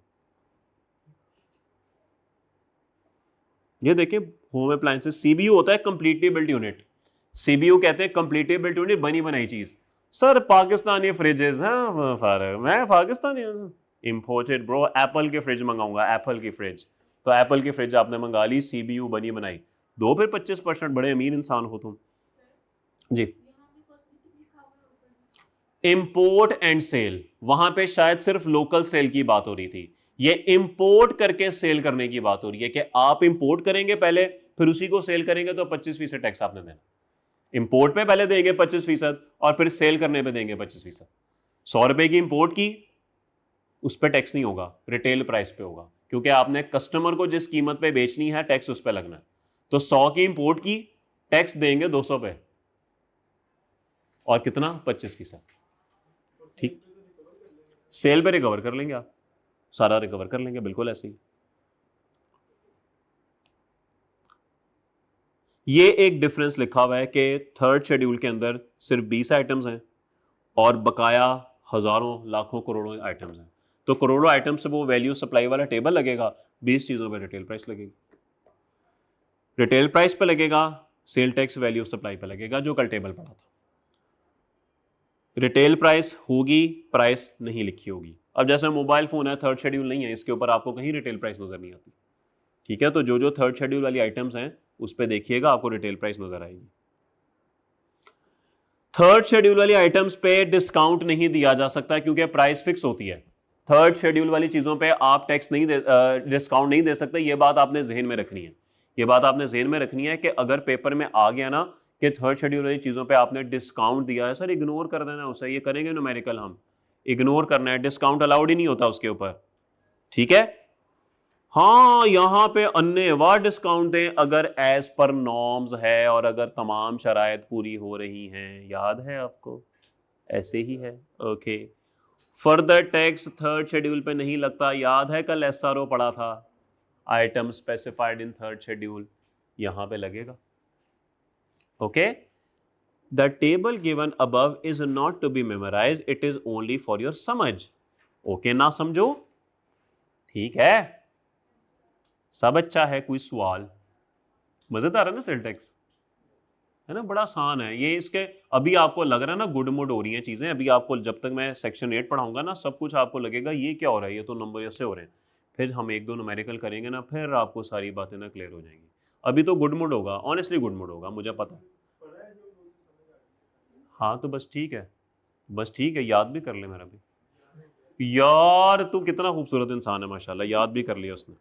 ये देखें होम अप्लायंसेस। सीबीयू होता है कंप्लीटली बिल्ट यूनिट, सीबीयू कहते हैं कंप्लीटली बिल्ट यूनिट, बनी बनाई चीज। सर पाकिस्तानी फ्रिजेस, हाँ फारग मैं पाकिस्तानी इंपोर्टेड ब्रो, एप्पल की फ्रिज मंगाऊंगा, एप्पल की फ्रिज, तो एप्पल की फ्रिज आपने मंगा ली, सीबीयू बनी बनाई, दो फिर 25%, बड़े अमीर इंसान हो तुम जी। इंपोर्ट एंड सेल, वहां पे शायद सिर्फ लोकल सेल की बात हो रही थी, ये इंपोर्ट करके सेल करने की बात हो रही है कि आप इंपोर्ट करेंगे पहले, फिर उसी को सेल करेंगे तो 25% टैक्स आपने देना। इंपोर्ट पे पहले देंगे 25% और फिर सेल करने पे देंगे 25%। 100 रुपए की इंपोर्ट की, उस पर टैक्स नहीं होगा, रिटेल प्राइस पे होगा, क्योंकि आपने कस्टमर को जिस कीमत पे बेचनी है टैक्स उस पर लगना है। तो 100 की इंपोर्ट की टैक्स देंगे 200 पे, और कितना? 25%। ठीक, सेल पे रिकवर कर लेंगे, आप सारा रिकवर कर लेंगे, बिल्कुल ऐसे ही। ये एक डिफरेंस लिखा हुआ है कि थर्ड शेड्यूल के अंदर सिर्फ 20 आइटम्स हैं और बकाया हजारों लाखों करोड़ों आइटम्स हैं, तो करोड़ों आइटम से वो वैल्यू सप्लाई वाला टेबल लगेगा, 20 चीजों पे रिटेल प्राइस लगेगी, रिटेल प्राइस पे लगेगा, सेल टैक्स वैल्यू सप्लाई पे लगेगा, जो कल टेबल पड़ा था। रिटेल प्राइस होगी, प्राइस नहीं लिखी होगी। अब जैसे मोबाइल फोन है, थर्ड शेड्यूल नहीं है, इसके ऊपर आपको कहीं रिटेल प्राइस नजर नहीं आती, ठीक है, तो जो जो थर्ड शेड्यूल वाली आइटम्स हैं उस पर देखिएगा, आपको रिटेल प्राइस नजर आएगी। थर्ड शेड्यूल वाली आइटम्स पे डिस्काउंट नहीं दिया जा सकता क्योंकि प्राइस फिक्स होती है। थर्ड शेड्यूल वाली चीजों पे आप टैक्स नहीं दे, डिस्काउंट नहीं दे सकते, ये बात आपने जहन में रखनी है, ये बात आपने जहन में रखनी है कि अगर पेपर में आ गया ना कि थर्ड शेड्यूल वाली चीजों पे आपने डिस्काउंट दिया है, सर इग्नोर कर देना उसे, ये करेंगे न्यूमेरिकल, हम इग्नोर करना है, डिस्काउंट अलाउड ही नहीं होता उसके ऊपर, ठीक है। हाँ, यहां पे अन्यवा डिस्काउंट दें अगर एज पर नॉर्म्स है और अगर तमाम शराइत पूरी हो रही हैं, याद है आपको, ऐसे ही है। Okay, further tax third schedule पे नहीं लगता, याद है कल SRO पढ़ा था, item specified in third schedule, यहां पे लगेगा। Okay, the table given above is not to be memorize, it is only for your समझ। ओके ना समझो, ठीक है, सब अच्छा है, कोई सवाल? मजेदार है ना सेल टैक्स, है ना, बड़ा आसान है ये। इसके अभी आपको लग रहा है ना गुड मुड हो रही हैं चीजें, अभी आपको जब तक मैं सेक्शन 8 पढ़ाऊंगा ना सब कुछ आपको लगेगा ये क्या हो रहा है, ये तो नंबर ऐसे हो रहे हैं, फिर हम एक दो न्यूमेरिकल करेंगे ना, फिर आपको सारी बातें ना क्लियर हो जाएंगी। अभी तो गुड मुड होगा, ऑनेस्टली गुड मुड होगा, मुझे पता है। हाँ तो बस ठीक है, बस ठीक है, याद भी कर ले मेरा भी। यार तू कितना खूबसूरत इंसान है माशाल्लाह, याद भी कर लिया उसने।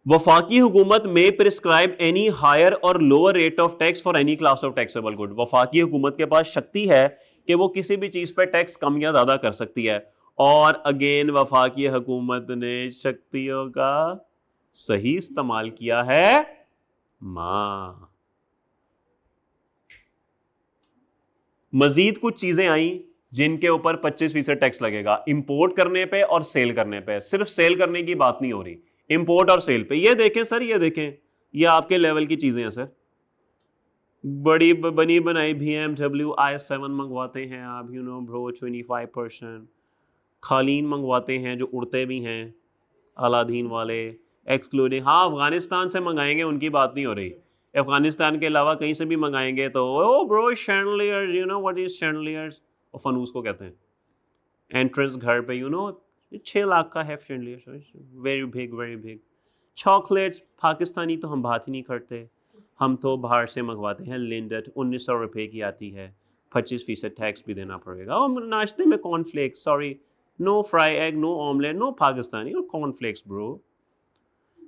वफाकी हुकूमत में प्रिस्क्राइब एनी हायर और lower rate of tax for any class of taxable good. वफाकी हुकूमत के पास शक्ति है कि वो किसी भी चीज पर टैक्स कम या ज्यादा कर सकती है। और अगेन वफाकी हुकूमत ने शक्तियों का सही इस्तेमाल किया है। मां मजीद कुछ चीजें आई जिनके ऊपर 25% टैक्स लगेगा, इंपोर्ट करने पे और सेल करने पे। सिर्फ सेल करने की बात नहीं हो रही, इंपोर्ट और सेल पे। ये देखें सर, ये देखें, ये आपके लेवल की चीजें हैं सर। बड़ी बनी बनाई BMW i7 मंगवाते हैं आप, यू नो ब्रो, 25%। खालीन मंगवाते हैं जो उड़ते भी हैं, अलादीन वाले, एक्सक्लूडिंग। हाँ, अफगानिस्तान से मंगाएंगे उनकी बात नहीं हो रही, अफगानिस्तान के अलावा कहीं से भी मंगाएंगे तो oh bro chandeliers, you know what is chandeliers, और फनूस को कहते हैं। एंट्रेंस घर पे, यू नो 6 लाख का है chandeliers, very big very big. Chocolates Pakistani तो हम बात ही नहीं करते, हम तो बाहर से मंगवाते हैं। लिंडट 1900 रुपये की आती है, 25% टैक्स भी देना पड़ेगा। और नाश्ते में cornflakes, sorry, no fry egg, no omelette, no Pakistani, no cornflakes bro.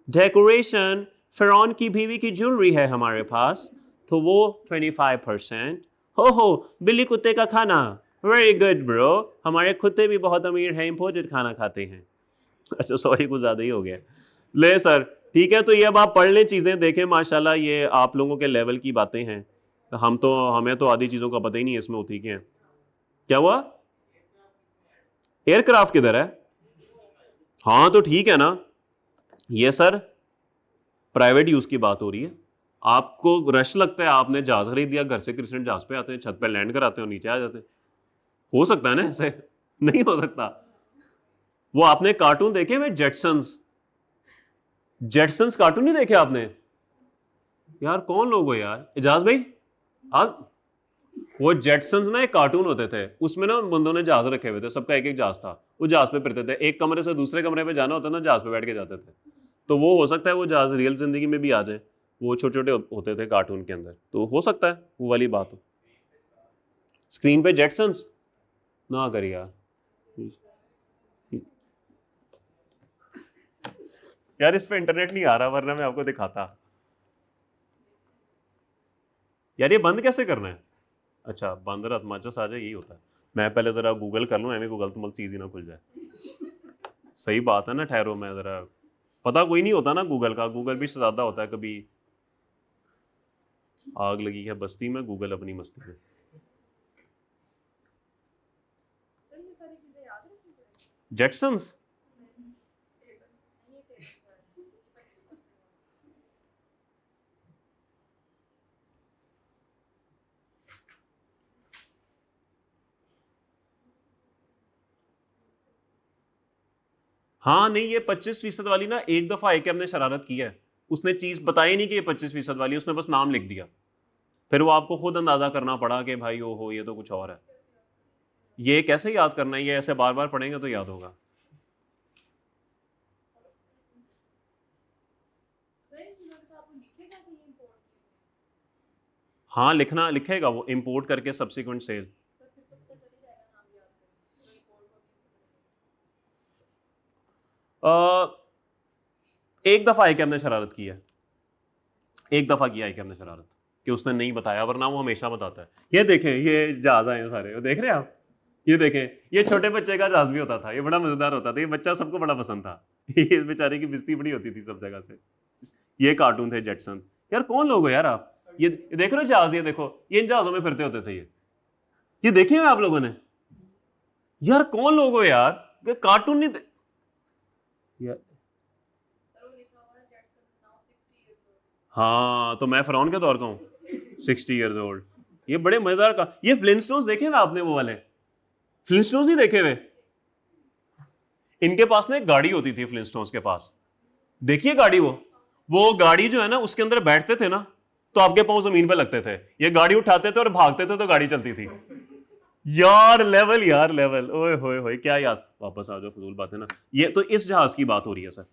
Decoration, फिरौन की बीवी की ज्वेलरी है हमारे पास, तो वो 25%। हो बिल्ली कुत्ते का खाना, वेरी गुड ब्रो, हमारे कुत्ते भी बहुत अमीर हैं, इम्पोर्टेड खाना खाते हैं। अच्छा सॉरी, कुछ ज़्यादा ही हो गया। ले सर, ठीक है, तो ये अब आप पढ़ लें, चीज़ें देखें। माशाल्लाह ये आप लोगों के लेवल की बातें हैं, हमें तो आधी चीज़ों का पता ही नहीं है इसमें होती क्या है। क्या हुआ? एयरक्राफ्ट किधर है? हाँ तो ठीक है ना, ये सर प्राइवेट यूज़ की बात हो रही है। आपको रश लगता है, आपने जहाज खरीद दिया, घर से क्रिस्टन जहाज पे आते हैं, छत पे लैंड कराते हैं और नीचे आ जाते हैं। हो सकता है ना ऐसे? नहीं हो सकता। वो आपने कार्टून देखे हुए जेटसन्स? जेटसन्स कार्टून नहीं देखे आपने? यार कौन लोग हो यार, एजाज भाई आप? वो जेटसन्स ना एक कार्टून होते थे, उसमें ना बंदों ने जहाज रखे हुए थे, सबका एक एक जहाज था, वो जहाज पे फिरते थे, एक कमरे से दूसरे कमरे पे जाना होता ना, जहाज पे बैठ के जाते थे। तो वो हो सकता है वो जहाज रियल जिंदगी में भी आ जाए, वो छोटे छोटे होते थे कार्टून के अंदर, तो हो सकता है वो वाली बात हो। स्क्रीन पे जेटसन्स ना करिए यार, इस पे इंटरनेट नहीं आ रहा, वरना मैं आपको दिखाता। यार ये बंद कैसे करना है? अच्छा, बंद रहा माचस आ जाए, यही होता है। मैं पहले जरा गूगल कर लूँ, एम गूगल तो मतलब चीज़ ही ना खुल जाए। सही बात है ना, ठहरो, मैं जरा, पता कोई नहीं होता ना गूगल का, गूगल भी ज़्यादा होता है। कभी आग लगी है बस्ती में, गूगल अपनी मस्ती में। जेटसन्स हाँ नहीं, ये 25% वाली ना एक दफा एक हमने शरारत की है, उसने चीज बताई नहीं कि ये 25% वाली, उसने बस नाम लिख दिया, फिर वो आपको खुद अंदाजा करना पड़ा कि भाई ओहो ये तो कुछ और है। ये कैसे याद करना है? ये ऐसे बार बार पढ़ेंगे तो याद होगा। हाँ लिखना, लिखेगा वो, इंपोर्ट करके सब्सिक्वेंट सेल। एक दफा एक हमने शरारत की है, एक दफा किया है कि हमने शरारत, कि उसने नहीं बताया, वरना वो हमेशा बताता है। ये देखें, ये जहाज आए हैं सारे, देख रहे हैं आप? ये देखें, ये छोटे बच्चे का जहाज भी होता था, ये बड़ा मजेदार होता था, ये बच्चा सबको बड़ा पसंद था। ये बेचारे की बेइज्जती बड़ी होती थी सब जगह से। ये कार्टून थे जेटसन। यार कौन लोग हो यार आप? ये देख रहे हो जहाज, ये देखो, ये इन जहाजों में फिरते होते थे ये देखे हुए आप लोगों ने? यार कौन लोग हो यार, कार्टून नहीं यार। हाँ तो मैं फिरौन के दौर का हूँ, 60 ईयर्स ओल्ड। ये बड़े मजेदार का, ये फ्लिंटस्टोन्स देखे हुए आपने? वो वाले फ्लिंटस्टोन्स नहीं देखे हुए? इनके पास ना एक गाड़ी होती थी फ्लिंटस्टोन्स के पास, देखिए गाड़ी, वो गाड़ी जो है ना, उसके अंदर बैठते थे ना तो आपके पांव जमीन पे लगते थे, ये गाड़ी उठाते थे और भागते थे तो गाड़ी चलती थी। यार लेवल, यार लेवल, ओए होए होए, क्या याद। वापस आ जाओ, फजूल बात है ना। ये तो इस जहाज की बात हो रही है सर,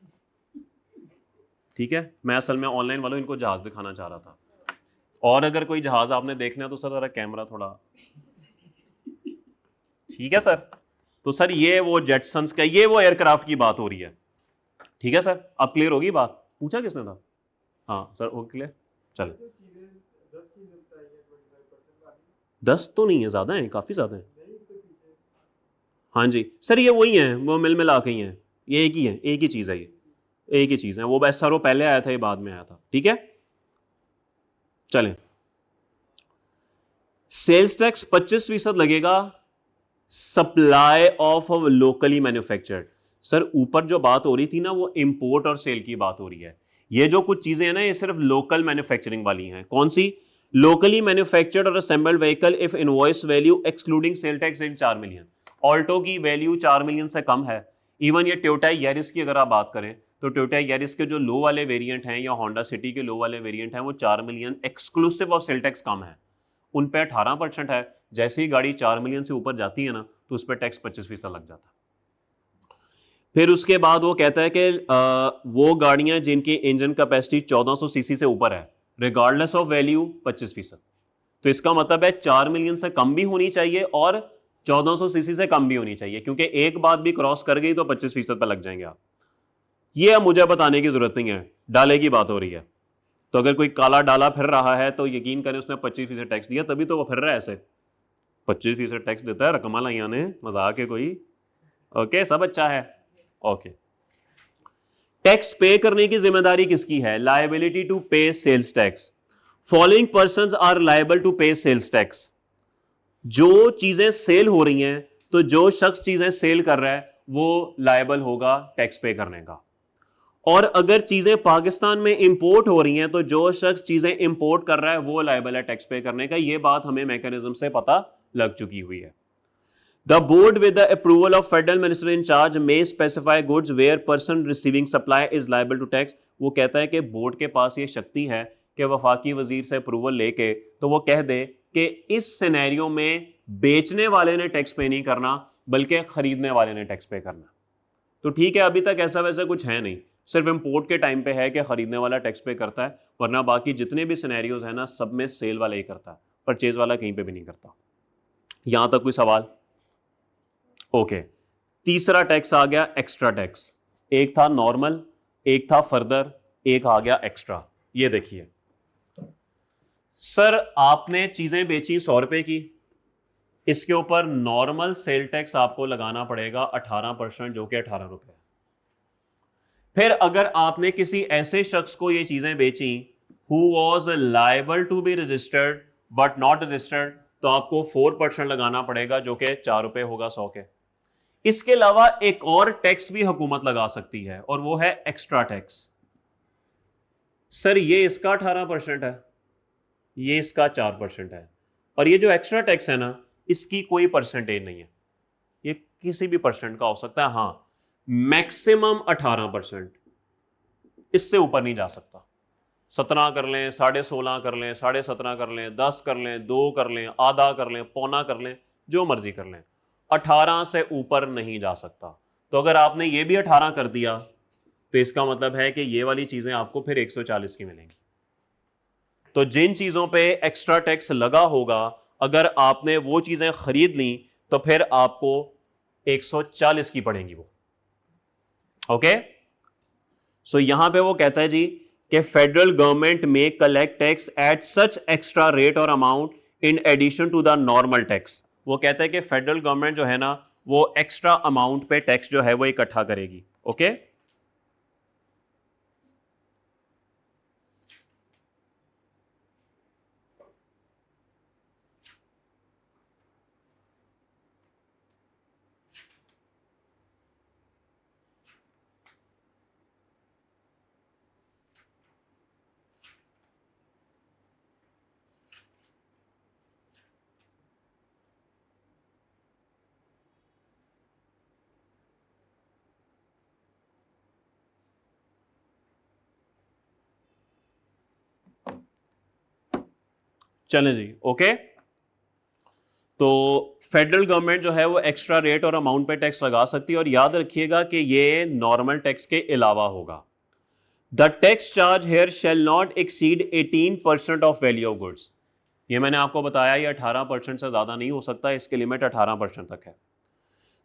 ठीक है? मैं असल में ऑनलाइन वालों इनको जहाज दिखाना चाह रहा था। और अगर कोई जहाज आपने देखना है तो सर जरा कैमरा थोड़ा, ठीक है सर? तो सर ये वो जेटसन्स का, ये वो एयरक्राफ्ट की बात हो रही है। ठीक है सर, अब क्लियर होगी बात? पूछा किसने था? हाँ सर, हो क्लियर। चल 10 तो नहीं है, ज्यादा है, काफी ज्यादा है। हाँ जी सर, ये वही है, वो मिल मिला के ही है, ये एक ही है, एक ही चीज है, ये एक ही चीज है। वो बस सर वो पहले आया था, ये बाद में आया था। ठीक है, चलें। सेल्स टैक्स 25% लगेगा supply of locally manufactured. Sir ऊपर जो बात हो रही थी ना, वो इंपोर्ट और सेल की बात हो रही है। ये जो कुछ चीजें हैं ना, ये सिर्फ लोकल मैन्युफैक्चरिंग वाली हैं। कौन सी? लोकली मैन्युफैक्चर्ड और assembled vehicle if invoice value excluding sale tax in 4 million. Alto की वैल्यू 4 मिलियन से कम है। इवन ये टोयोटा यारिस की अगर आप बात करें, तो टोयोटा यारिस के जो लो वाले वेरिएंट हैं या होंडा सिटी के लो वाले वेरिएंट हैं, वो 4 मिलियन एक्सक्लूसिव और सेल टैक्स कम है। उन पे 18% है। जैसे ही गाड़ी 4 मिलियन से ऊपर जाती है ना, तो उस पर टैक्स 25% लग जाता है। फिर उसके बाद वो कहता है कि वो गाड़ियां जिनकी इंजन कैपेसिटी 1400 सीसी से ऊपर है, रिगार्डलेस ऑफ वैल्यू 25%। तो इसका मतलब है 4 मिलियन से कम भी होनी चाहिए और 1400 सीसी से कम भी होनी चाहिए, क्योंकि एक बात भी क्रॉस कर गई तो 25% पर लग जाएंगे आप। ये अब मुझे बताने की जरूरत नहीं है, डाले की बात हो रही है। तो अगर कोई काला डाला फिर रहा है तो यकीन करें उसने 25% टैक्स दिया, तभी तो वो फिर रहा है ऐसे। 25% टैक्स देता है रकमा लाइया ने, मजाक है कोई? ओके, सब अच्छा है। ओके, टैक्स पे करने की जिम्मेदारी किसकी है? Liability to pay sales tax. Following persons are liable to pay sales tax. जो चीजें सेल हो रही हैं, तो जो शख्स चीजें सेल कर रहा है वो लायबल होगा टैक्स पे करने का। और अगर चीजें पाकिस्तान में इंपोर्ट हो रही हैं, तो जो शख्स चीजें इंपोर्ट कर रहा है वो लायबल है टैक्स पे करने का। ये बात हमें मैकेनिज्म से पता लग चुकी हुई है। The board with the approval of federal minister in charge may specify goods where person receiving supply is liable to tax. वो कहता है कि बोर्ड के पास ये शक्ति है कि वफाकी वजीर से अप्रूवल लेके तो वो कह दे कि इस सिनेरियो में बेचने वाले ने टैक्स पे नहीं करना, बल्कि खरीदने वाले ने टैक्स पे करना। तो ठीक है, अभी तक ऐसा वैसा कुछ है नहीं, सिर्फ इंपोर्ट के टाइम पे है कि खरीदने वाला टैक्स पे करता है, वरना बाकी जितने भी सिनेरियोज है ना, सब में सेल वाला ही करता है, परचेज वाला कहीं पे भी नहीं करता। यहां तक कोई सवाल? ओके, तीसरा टैक्स आ गया एक्स्ट्रा टैक्स। एक था नॉर्मल, एक था फर्दर, एक आ गया एक्स्ट्रा। ये देखिए सर, आपने चीजें बेची 100 रुपए की, इसके ऊपर नॉर्मल सेल टैक्स आपको लगाना पड़ेगा 18%, जो कि 18 रुपए। फिर अगर आपने किसी ऐसे शख्स को ये चीजें बेची who was liable to be registered but not registered, तो आपको 4% लगाना पड़ेगा, जो कि 4 रुपए होगा 100 के। इसके अलावा एक और टैक्स भी हुकूमत लगा सकती है, और वो है एक्स्ट्रा टैक्स। सर ये इसका 18% है, ये इसका 4% है, और ये जो एक्स्ट्रा टैक्स है ना, इसकी कोई परसेंटेज नहीं है, ये किसी भी परसेंट का हो सकता है। हां, मैक्सिमम 18%, इससे ऊपर नहीं जा सकता। 17 कर लें, 16.5 कर लें, 17.5 कर लें, 10 कर लें, 2 कर लें, आधा कर लें, पौना कर लें, जो मर्जी कर लें, 18 से ऊपर नहीं जा सकता। तो अगर आपने ये भी 18 कर दिया, तो इसका मतलब है कि ये वाली चीजें आपको फिर 140 की मिलेंगी। तो जिन चीजों पे एक्स्ट्रा टैक्स लगा होगा, अगर आपने वो चीजें खरीद ली, तो फिर आपको 140 की पड़ेंगी वो। ओके, सो यहां पे वो कहता है जी कि फेडरल गवर्नमेंट में collect tax at such extra rate or amount in addition to the normal tax. वो कहता है कि फेडरल गवर्नमेंट जो है ना, वो एक्स्ट्रा अमाउंट पे टैक्स जो है वो इकट्ठा करेगी। ओके, चलें जी। ओके, तो फेडरल गवर्नमेंट जो है वो एक्स्ट्रा रेट और अमाउंट पे टैक्स लगा सकती है, और याद रखिएगा कि ये नॉर्मल टैक्स के अलावा होगा। The tax charged here shall not exceed 18% of value of goods. ये मैंने आपको बताया, ये 18% से ज्यादा नहीं हो सकता, इसकी लिमिट 18% तक है।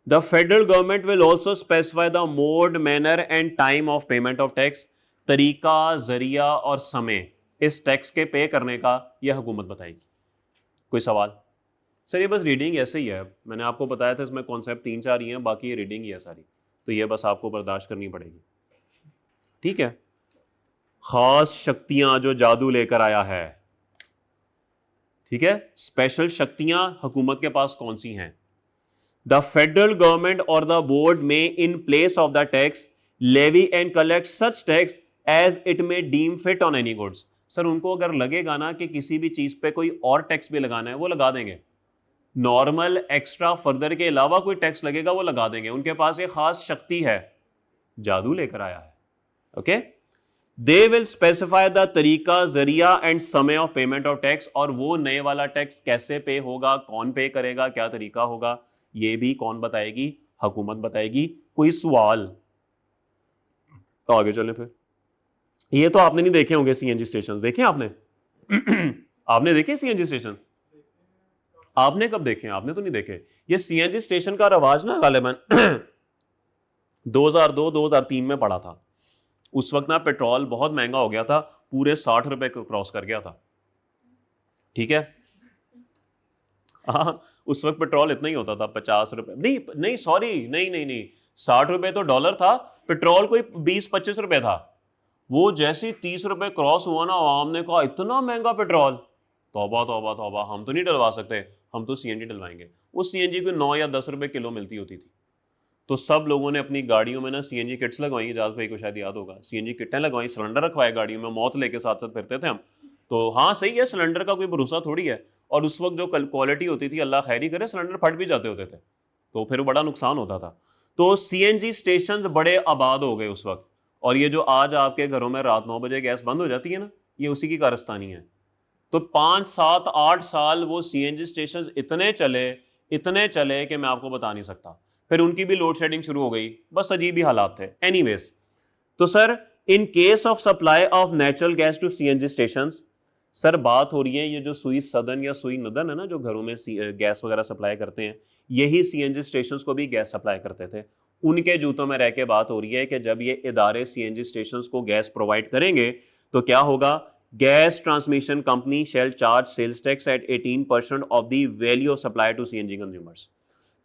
The federal government will also specify the mode, manner and time of payment of tax. तरीका, जरिया और समय इस टैक्स के पे करने का यह हुकूमत बताएगी। कोई सवाल? सर ये बस रीडिंग ऐसे ही है, मैंने आपको बताया था इसमें कॉन्सेप्ट 3-4 ही हैं, बाकी ये रीडिंग ही है सारी, तो ये बस आपको बर्दाश्त करनी पड़ेगी। ठीक है। खास शक्तियां जो जादू लेकर आया है, ठीक है, स्पेशल शक्तियां हुकूमत के पास कौन सी हैं? The federal government or the board may in place of the tax levy and collect such tax as it may deem fit on any goods. Sir उनको अगर लगेगा ना कि किसी भी चीज पे कोई और टैक्स भी लगाना है वो लगा देंगे, नॉर्मल एक्स्ट्रा फर्दर के अलावा कोई टैक्स लगेगा वो लगा देंगे। उनके पास एक खास शक्ति है, जादू लेकर आया है। Okay, they will specify the तरीका, जरिया एंड समय ऑफ पेमेंट ऑफ टैक्स। और वो नए वाला टैक्स कैसे पे होगा, कौन पे करेगा, क्या तरीका होगा, ये भी कौन बताएगी? हुकूमत बताएगी। कोई सवाल? तो आगे चलें फिर। ये तो आपने नहीं देखे होंगे सीएनजी स्टेशन, देखे आपने? आपने देखे सीएनजी स्टेशन? आपने कब देखे? आपने तो नहीं देखे। ये सीएनजी स्टेशन का रवाज ना गालिबन 2002-2003 में पड़ा था। उस वक्त ना पेट्रोल बहुत महंगा हो गया था, पूरे 60 रुपए क्रॉस कर गया था। ठीक है, हाँ उस वक्त पेट्रोल इतना ही होता था, 50 रुपए नहीं नहीं सॉरी नहीं नहीं नहीं 60 रुपए तो डॉलर था, पेट्रोल कोई 20-25 रुपए था। वो जैसे 30 रुपए क्रॉस हुआ ना, आवाम ने कहा इतना महंगा पेट्रोल, तौबा तौबा तौबा, हम तो नहीं डलवा सकते, हम तो सीएनजी डलवाएंगे। उस सीएनजी को 9 या 10 रुपए किलो मिलती होती थी। तो सब लोगों ने अपनी गाड़ियों में ना सीएनजी किट्स लगवाई, एजाज भाई को शायद याद होगा, सीएनजी किटें लगवाई, सिलेंडर रखवाए गाड़ियों में, मौत लेके साथ साथ फिरते थे हम। तो हाँ सही है, सिलेंडर का कोई भरोसा थोड़ी है। और उस वक्त जो क्वालिटी होती थी, अल्लाह खैरी करे, सिलेंडर फट भी जाते होते थे, तो फिर बड़ा नुकसान होता था। तो सीएनजी स्टेशन बड़े आबाद हो गए उस वक्त। और ये जो आज आपके घरों में रात 9 बजे गैस बंद हो जाती है ना, ये उसी की कारस्तानी है। तो 5, 7, 8 साल वो सीएनजी स्टेशन इतने चले कि मैं आपको बता नहीं सकता। फिर उनकी भी लोड शेडिंग शुरू हो गई, बस अजीब ही हालात थे। एनीवेज, तो sir in case of supply of natural gas to CNG stations, sir बात हो रही है ये जो सुई सदन या सुई नदन है ना, जो घरों में गैस वगैरह सप्लाई करते हैं, यही सीएनजी स्टेशंस को भी गैस सप्लाई करते थे। उनके जूतों में रह के बात हो रही है कि जब ये इदारे सीएनजी स्टेशंस को गैस प्रोवाइड करेंगे तो क्या होगा? Gas transmission company shall charge sales tax at 18% of the value supply to CNG consumers.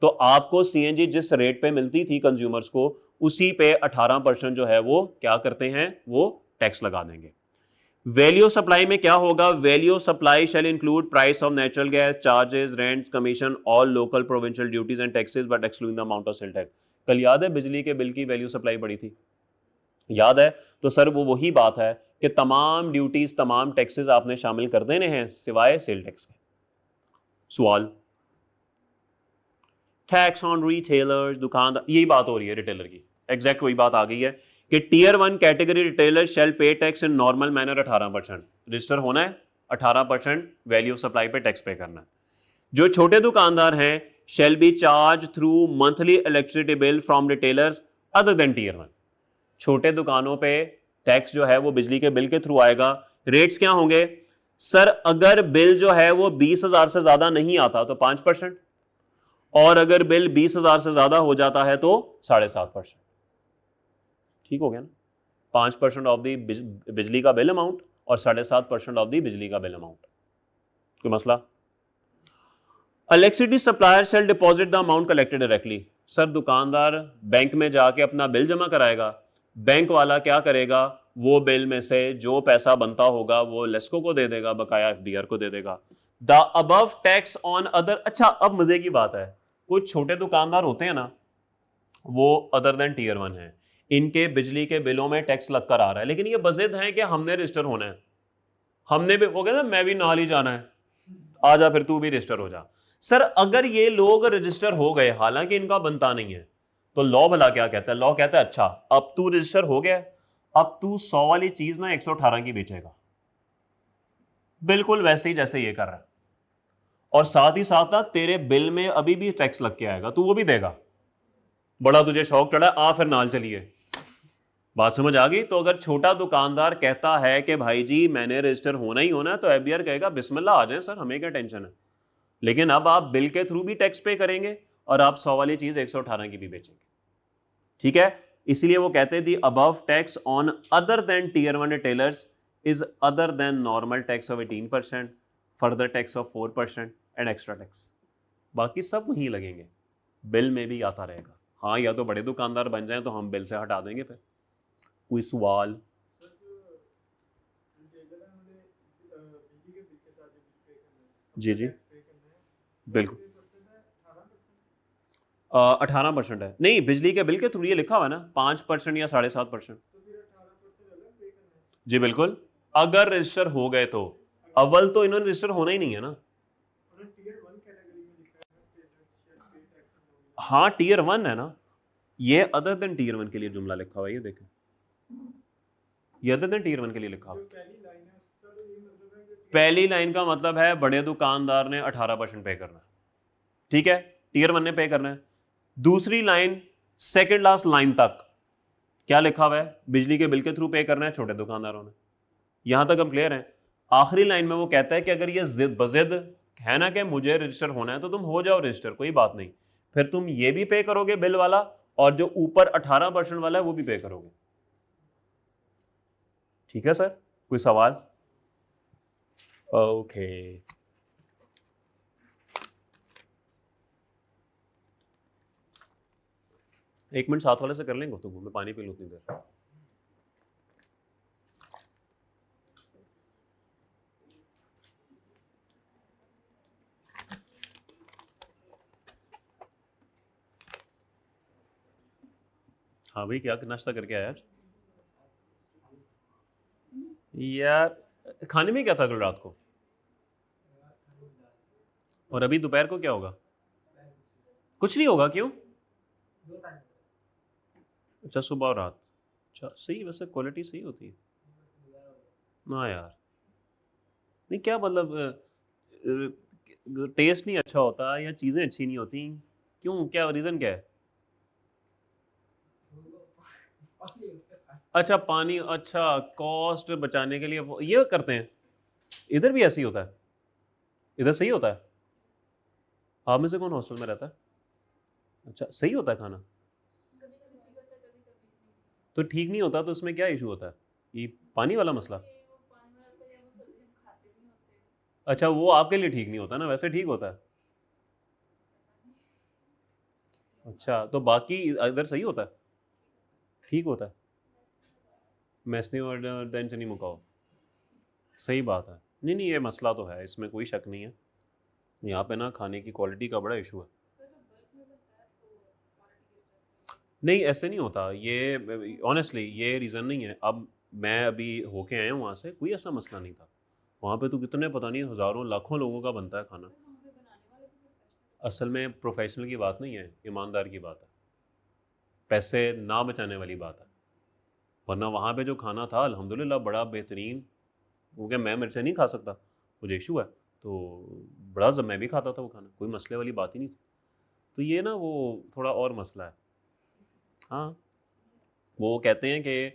तो आपको सीएनजी जिस रेट पे मिलती थी कंज्यूमर्स को, उसी पे 18% जो है वो क्या करते हैं, वो टैक्स लगा देंगे। वैल्यू सप्लाई में क्या होगा? Value supply shall include price of natural gas, charges, rents, commission, all local provincial duties and taxes but excluding the amount of sale tax. कल याद है बिजली के बिल की वैल्यू सप्लाई बढ़ी थी, याद है? तो सर वो वही बात है कि तमाम ड्यूटीज, तमाम टैक्सेस आपने शामिल कर देने हैं सिवाय सेल टैक्स के। सवाल? टैक्स ऑन रिटेलर्स, दुकानदार, यही बात हो रही है रिटेलर की, एग्जैक्ट वही बात आ गई है कि टीयर 1 कैटेगरी रिटेलर शेल पे tax in normal manner 18%। Register होना है, 18% वैल्यू सप्लाई पे टैक्स पे करना है। जो छोटे दुकानदार हैं shall be charge through monthly electricity bill from retailers other than tier 1। छोटे दुकानों पे टैक्स जो है वो बिजली के बिल के थ्रू आएगा। रेट्स क्या होंगे? सर अगर बिल जो है वो 20,000 से ज्यादा नहीं आता तो 5%, और अगर बिल 20,000 से ज्यादा हो जाता है तो 7.5%। ठीक हो गया ना? 5% ऑफ दी बिजली का बिल अमाउंट और 7.5% ऑफ दी बिजली का बिल अमाउंट। कोई मसला? Electricity supplier shall deposit the amount collected directly. Sir दुकानदार बैंक में जाके अपना बिल जमा कराएगा, बैंक वाला क्या करेगा? वो बिल में से जो पैसा बनता होगा वो लेस्को को दे देगा, बकाया एफडीआर को दे देगा। The above tax on other. अच्छा अब मजे की बात है, कुछ छोटे दुकानदार होते हैं ना, वो अदर देन टीयर 1 है, इनके बिजली के बिलों में टैक्स लगकर आ रहा है, लेकिन ये बजिद है कि हमने रजिस्टर होना है, हमने भी, वो कहते हैं मैं भी नाल ही जाना है, आ जा फिर तू भी रजिस्टर हो जा। सर अगर ये लोग रजिस्टर हो गए, हालांकि इनका बनता नहीं है, तो लॉ भला क्या कहता है? लॉ कहता है अच्छा अब तू रजिस्टर हो गया, अब तू 100 वाली चीज ना 118 की बेचेगा, बिल्कुल वैसे ही जैसे ये कर रहा है, और साथ ही साथ ना तेरे बिल में अभी भी टैक्स लग के आएगा, तू वो भी देगा। बड़ा तुझे शौक चढ़ा, आ फिर नाल चलिए। बात समझ आ गई? तो अगर छोटा दुकानदार कहता है कि भाई जी मैंने रजिस्टर होना ही होना है, तो एफडीआर कहेगा बिस्मिल्लाह आ जाए सर, हमें क्या टेंशन है। लेकिन अब आप बिल के थ्रू भी टैक्स पे करेंगे और आप 100 वाली चीज 118 की भी बेचेंगे। ठीक है, इसलिए वो कहते हैं the above tax on other than tier 1 retailers is other than normal tax of 18%, further tax of 4% and extra tax. बाकी सब वहीं लगेंगे, बिल में भी आता रहेगा। हाँ, या तो बड़े दुकानदार बन जाएं तो हम बिल से हटा देंगे। फिर कोई सवाल? जी जी बिल्कुल। 18% है नहीं, बिजली के बिल के थ्रू ये लिखा हुआ है ना, 5% या 7.5%। जी बिल्कुल, अगर रजिस्टर हो गए तो। अव्वल तो इन्होंने रजिस्टर होना ही नहीं है ना। हाँ, टीयर 1 है ना ये, अदर देन टीयर 1 के लिए जुमला लिखा हुआ है, ये देखें, ये अदर देन टीयर 1 के लिए लिखा हुआ है। पहली लाइन का मतलब है बड़े दुकानदार ने 18% पे करना है, ठीक है, टीयर 1 ने पे करना है। दूसरी लाइन सेकंड लास्ट लाइन तक क्या लिखा हुआ है? बिजली के बिल के थ्रू पे करना है छोटे दुकानदारों ने। यहां तक हम क्लियर हैं। आखिरी लाइन में वो कहता है कि अगर ये जिद है ना कि मुझे रजिस्टर होना है तो तुम हो जाओ रजिस्टर, कोई बात नहीं, फिर तुम ये भी पे करोगे बिल वाला, और जो ऊपर 18% वाला है वो भी पे करोगे। ठीक है सर, कोई सवाल? ओके एक मिनट साथ वाले से कर लेंगे तो मैं पानी पी लूं उतनी देर। हाँ भाई, क्या नाश्ता करके आया आज? यार खाने में क्या था कल रात को? और अभी दोपहर को क्या होगा? कुछ नहीं होगा, क्यों? अच्छा, सुबह और रात। अच्छा सही, वैसे क्वालिटी सही होती है ना यार। नहीं क्या मतलब, टेस्ट नहीं अच्छा होता या चीज़ें अच्छी नहीं होती? क्यों, क्या रीज़न क्या है? अच्छा पानी, अच्छा कॉस्ट बचाने के लिए वो ये करते हैं। इधर भी ऐसे ही होता है, इधर सही होता है। आप में से कौन हॉस्टल में रहता है? अच्छा सही होता है खाना? तो ठीक नहीं होता तो उसमें क्या इशू होता है? ये पानी वाला मसला? अच्छा वो आपके लिए ठीक नहीं होता ना, वैसे ठीक होता है। अच्छा तो बाकी इधर सही होता है, ठीक होता है। मैसनी और टेंशन नहीं मुकाओ, सही बात है। नहीं नहीं, ये मसला तो है, इसमें कोई शक नहीं है। यहाँ पे ना खाने की क्वालिटी का बड़ा इशू है। नहीं ऐसे नहीं होता ये, ऑनेस्टली ये रीज़न नहीं है। अब मैं अभी होके आया हूँ वहाँ से, कोई ऐसा मसला नहीं था। वहाँ पे तो कितने पता नहीं हज़ारों लाखों लोगों का बनता है खाना। असल में प्रोफेशनल की बात नहीं है, ईमानदार की बात है, पैसे ना बचाने वाली बात है। वरना वहाँ पे जो खाना था अल्हम्दुलिल्लाह बड़ा बेहतरीन, क्योंकि मैं मिर्चें नहीं खा सकता, मुझे इशू है, तो बड़ा मैं भी खाता था वो खाना, कोई मसले वाली बात ही नहीं थी। तो ये ना वो थोड़ा और मसला है। हाँ, वो कहते हैं कि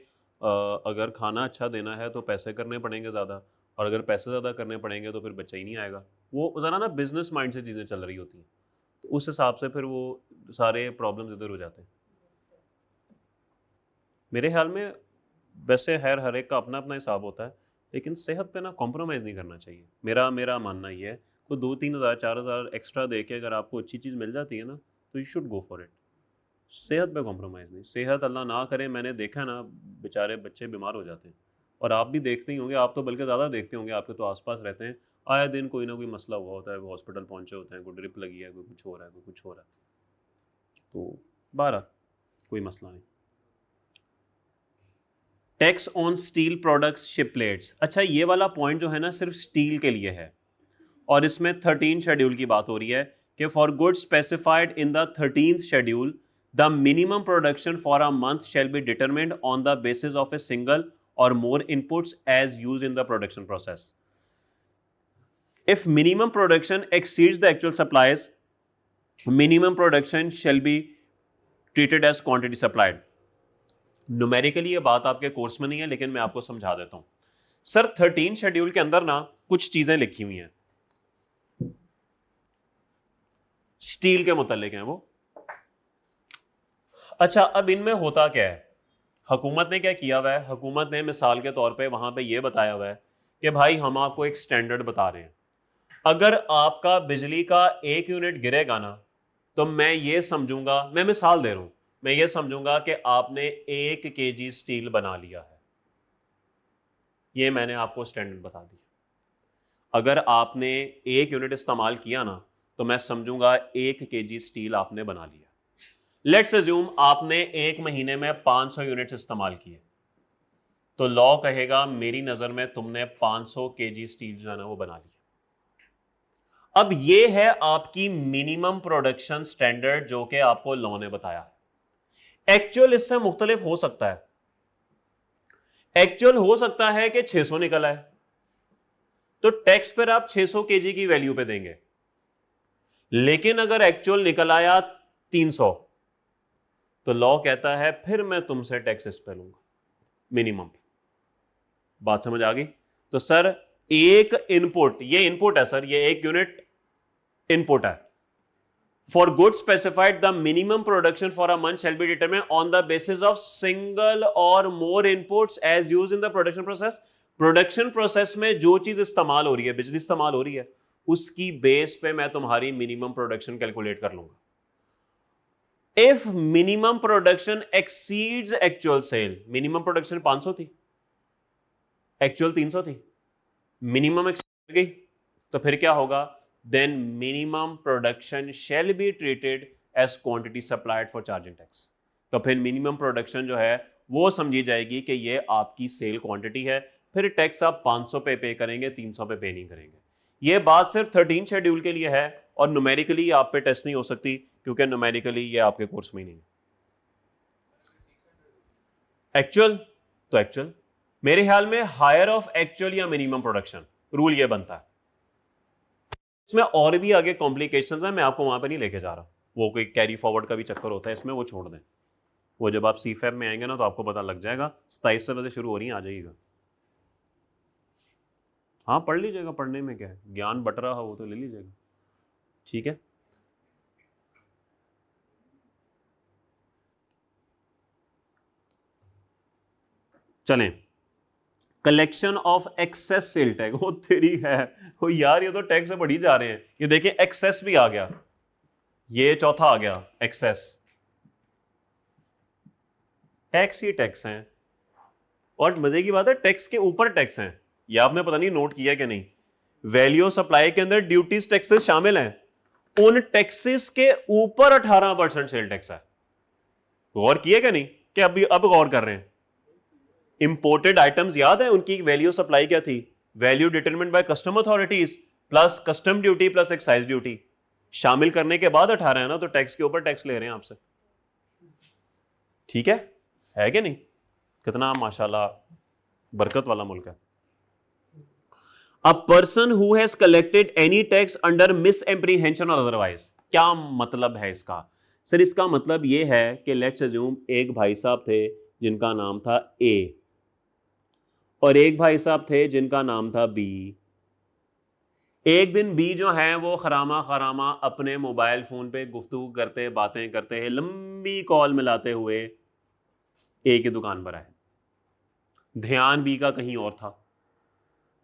अगर खाना अच्छा देना है तो पैसे करने पड़ेंगे ज़्यादा, और अगर पैसे ज़्यादा करने पड़ेंगे तो फिर बच्चा ही नहीं आएगा। वो ज़रा ना बिजनेस माइंड से चीज़ें चल रही होती हैं, तो उस हिसाब से फिर वो सारे प्रॉब्लम्स इधर हो जाते हैं मेरे ख्याल में। वैसे हर एक का अपना अपना हिसाब होता है, लेकिन सेहत पे ना कॉम्प्रोमाइज़ नहीं करना चाहिए। मेरा मेरा मानना ये है, कोई 2-3 हज़ार 4 हज़ार एक्स्ट्रा दे के अगर आपको अच्छी चीज़ मिल जाती है ना, तो you should go for it. सेहत पे कॉम्प्रोमाइज़ नहीं। सेहत अल्लाह ना करे, मैंने देखा है ना, बेचारे बच्चे बीमार हो जाते हैं। और आप भी देखते ही होंगे, आप तो बल्कि ज़्यादा देखते होंगे, आपके तो आस-पास रहते हैं। आए दिन कोई ना कोई मसला हुआ होता है, वो हॉस्पिटल पहुँचे होते हैं, कोई ड्रिप लगी है, कोई कुछ हो रहा है, कोई कुछ हो रहा है। तो बहरहाल कोई मसला नहीं। Tax on steel products shiplets. अच्छा ये वाला पॉइंट जो है ना सिर्फ स्टील के लिए है, और इसमें 13 शेड्यूल की बात हो रही है कि for goods specified in the 13th schedule the minimum production for a month shall be determined on the basis of a single or more inputs as used in the production process. If minimum production exceeds the actual supplies, minimum production shall be treated as quantity supplied। Numerically ये बात आपके course में नहीं है, लेकिन मैं आपको समझा देता हूं। सर 13 शेड्यूल के अंदर ना कुछ चीजें लिखी हुई हैं। स्टील के मुतालिक हैं वो। अच्छा, अब इनमें होता क्या है, हुकूमत ने क्या किया हुआ है, हुकूमत ने मिसाल के तौर पे वहां पे ये बताया हुआ है कि भाई हम आपको एक स्टैंडर्ड बता रहे हैं, अगर आपका बिजली का 1 यूनिट गिरेगा ना, तो मैं ये समझूंगा, मैं मिसाल दे रहा हूं, मैं ये समझूंगा कि आपने 1 kg स्टील बना लिया है। ये मैंने आपको स्टैंडर्ड बता दिया। अगर आपने 1 यूनिट इस्तेमाल किया ना, तो मैं समझूंगा 1 kg स्टील आपने बना लिया। लेट्स अज्यूम आपने 1 महीने में 500 यूनिट्स इस्तेमाल किए, तो लॉ कहेगा मेरी नजर में तुमने 500 kg स्टील जो है ना वो बना लिया। अब ये है आपकी मिनिमम प्रोडक्शन स्टैंडर्ड जो कि आपको लॉ ने बताया है। एक्चुअल इससे मुख्तलिफ हो सकता है, एक्चुअल हो सकता है कि 600 निकला है, तो टैक्स पर आप 600 kg की वैल्यू पे देंगे। लेकिन अगर एक्चुअल निकल आया 300, तो लॉ कहता है फिर मैं तुमसे टैक्स इस पे लूंगा मिनिमम पे। बात समझ आ गई? तो सर एक इनपुट, ये इनपुट है सर, ये 1 यूनिट इनपुट है। For goods specified, the minimum production for a month shall be determined on the basis of single or more inputs as used in the production process. Production process में जो चीज इस्तेमाल हो रही है, बिजली इस्तेमाल हो रही है, उसकी बेस पे मैं तुम्हारी मिनिमम प्रोडक्शन कैलकुलेट कर लूंगा। If minimum production exceeds actual sale, minimum production 500 थी, एक्चुअल 300 थी, मिनिमम एक्सीड गई, तो फिर क्या होगा, then minimum production shall be treated as quantity supplied for charging tax. तो फिर मिनिमम प्रोडक्शन जो है वो समझी जाएगी कि ये आपकी सेल क्वांटिटी है, फिर टैक्स आप 500 पे करेंगे, 300 पे नहीं करेंगे। ये बात सिर्फ 13 शेड्यूल के लिए है और न्यूमेरिकली आप पे टेस्ट नहीं हो सकती क्योंकि न्यूमेरिकली ये आपके कोर्स में ही नहीं है। एक्चुअल, तो एक्चुअल मेरे ख्याल में हायर ऑफ एक्चुअल या मिनिमम प्रोडक्शन रूल ये बनता है। इसमें और भी आगे कॉम्प्लिकेशंस हैं, मैं आपको वहां पे नहीं लेके जा रहा, वो कोई कैरी फॉरवर्ड का भी चक्कर होता है इसमें, वो छोड़ दें। वो जब आप सीफैब में आएंगे ना तो आपको पता लग जाएगा। 27 बजे शुरू हो रही है, आ जाइएगा। हाँ पढ़ लीजिएगा, पढ़ने में क्या है, ज्ञान बट रहा हो तो ले लीजिएगा, ठीक है। चलें, collection of excess sale tax, वो तेरी है वो यार, ये तो टैक्स से बढ़ी जा रहे हैं। ये देखिए एक्सेस भी आ गया, ये चौथा आ गया एक्सेस। टैक्स ही टैक्स हैं, और मजे की बात है टैक्स के ऊपर टैक्स हैं। ये आपने पता नहीं नोट किया कि नहीं, वैल्यू सप्लाई के अंदर ड्यूटीज टैक्सेस शामिल हैं, उन टैक्सेस के ऊपर 18% सेल टैक्स है। गौर किया क्या नहीं, कि अभी अब गौर कर रहे हैं। इंपोर्टेड आइटम्स याद है उनकी वैल्यू सप्लाई क्या थी, value determined bye custom authorities plus custom duty plus excise duty, शामिल करने के बाद 18 है ना, तो टैक्स के ऊपर टैक्स ले रहे हैं आपसे, ठीक है कि नहीं? कितना माशाल्लाह बरकत वाला मुल्क है। A person who has collected any tax under misapprehension or otherwise, क्या मतलब है इसका? सर इसका मतलब यह है कि लेट्स अज्यूम एक भाई साहब थे जिनका नाम था ए, और एक भाई साहब थे जिनका नाम था बी। एक दिन बी जो है वो खरामा खरामा अपने मोबाइल फोन पे गुफ्तगू करते, बातें करते हैं, लंबी कॉल मिलाते हुए ए की दुकान पर आए। ध्यान बी का कहीं और था,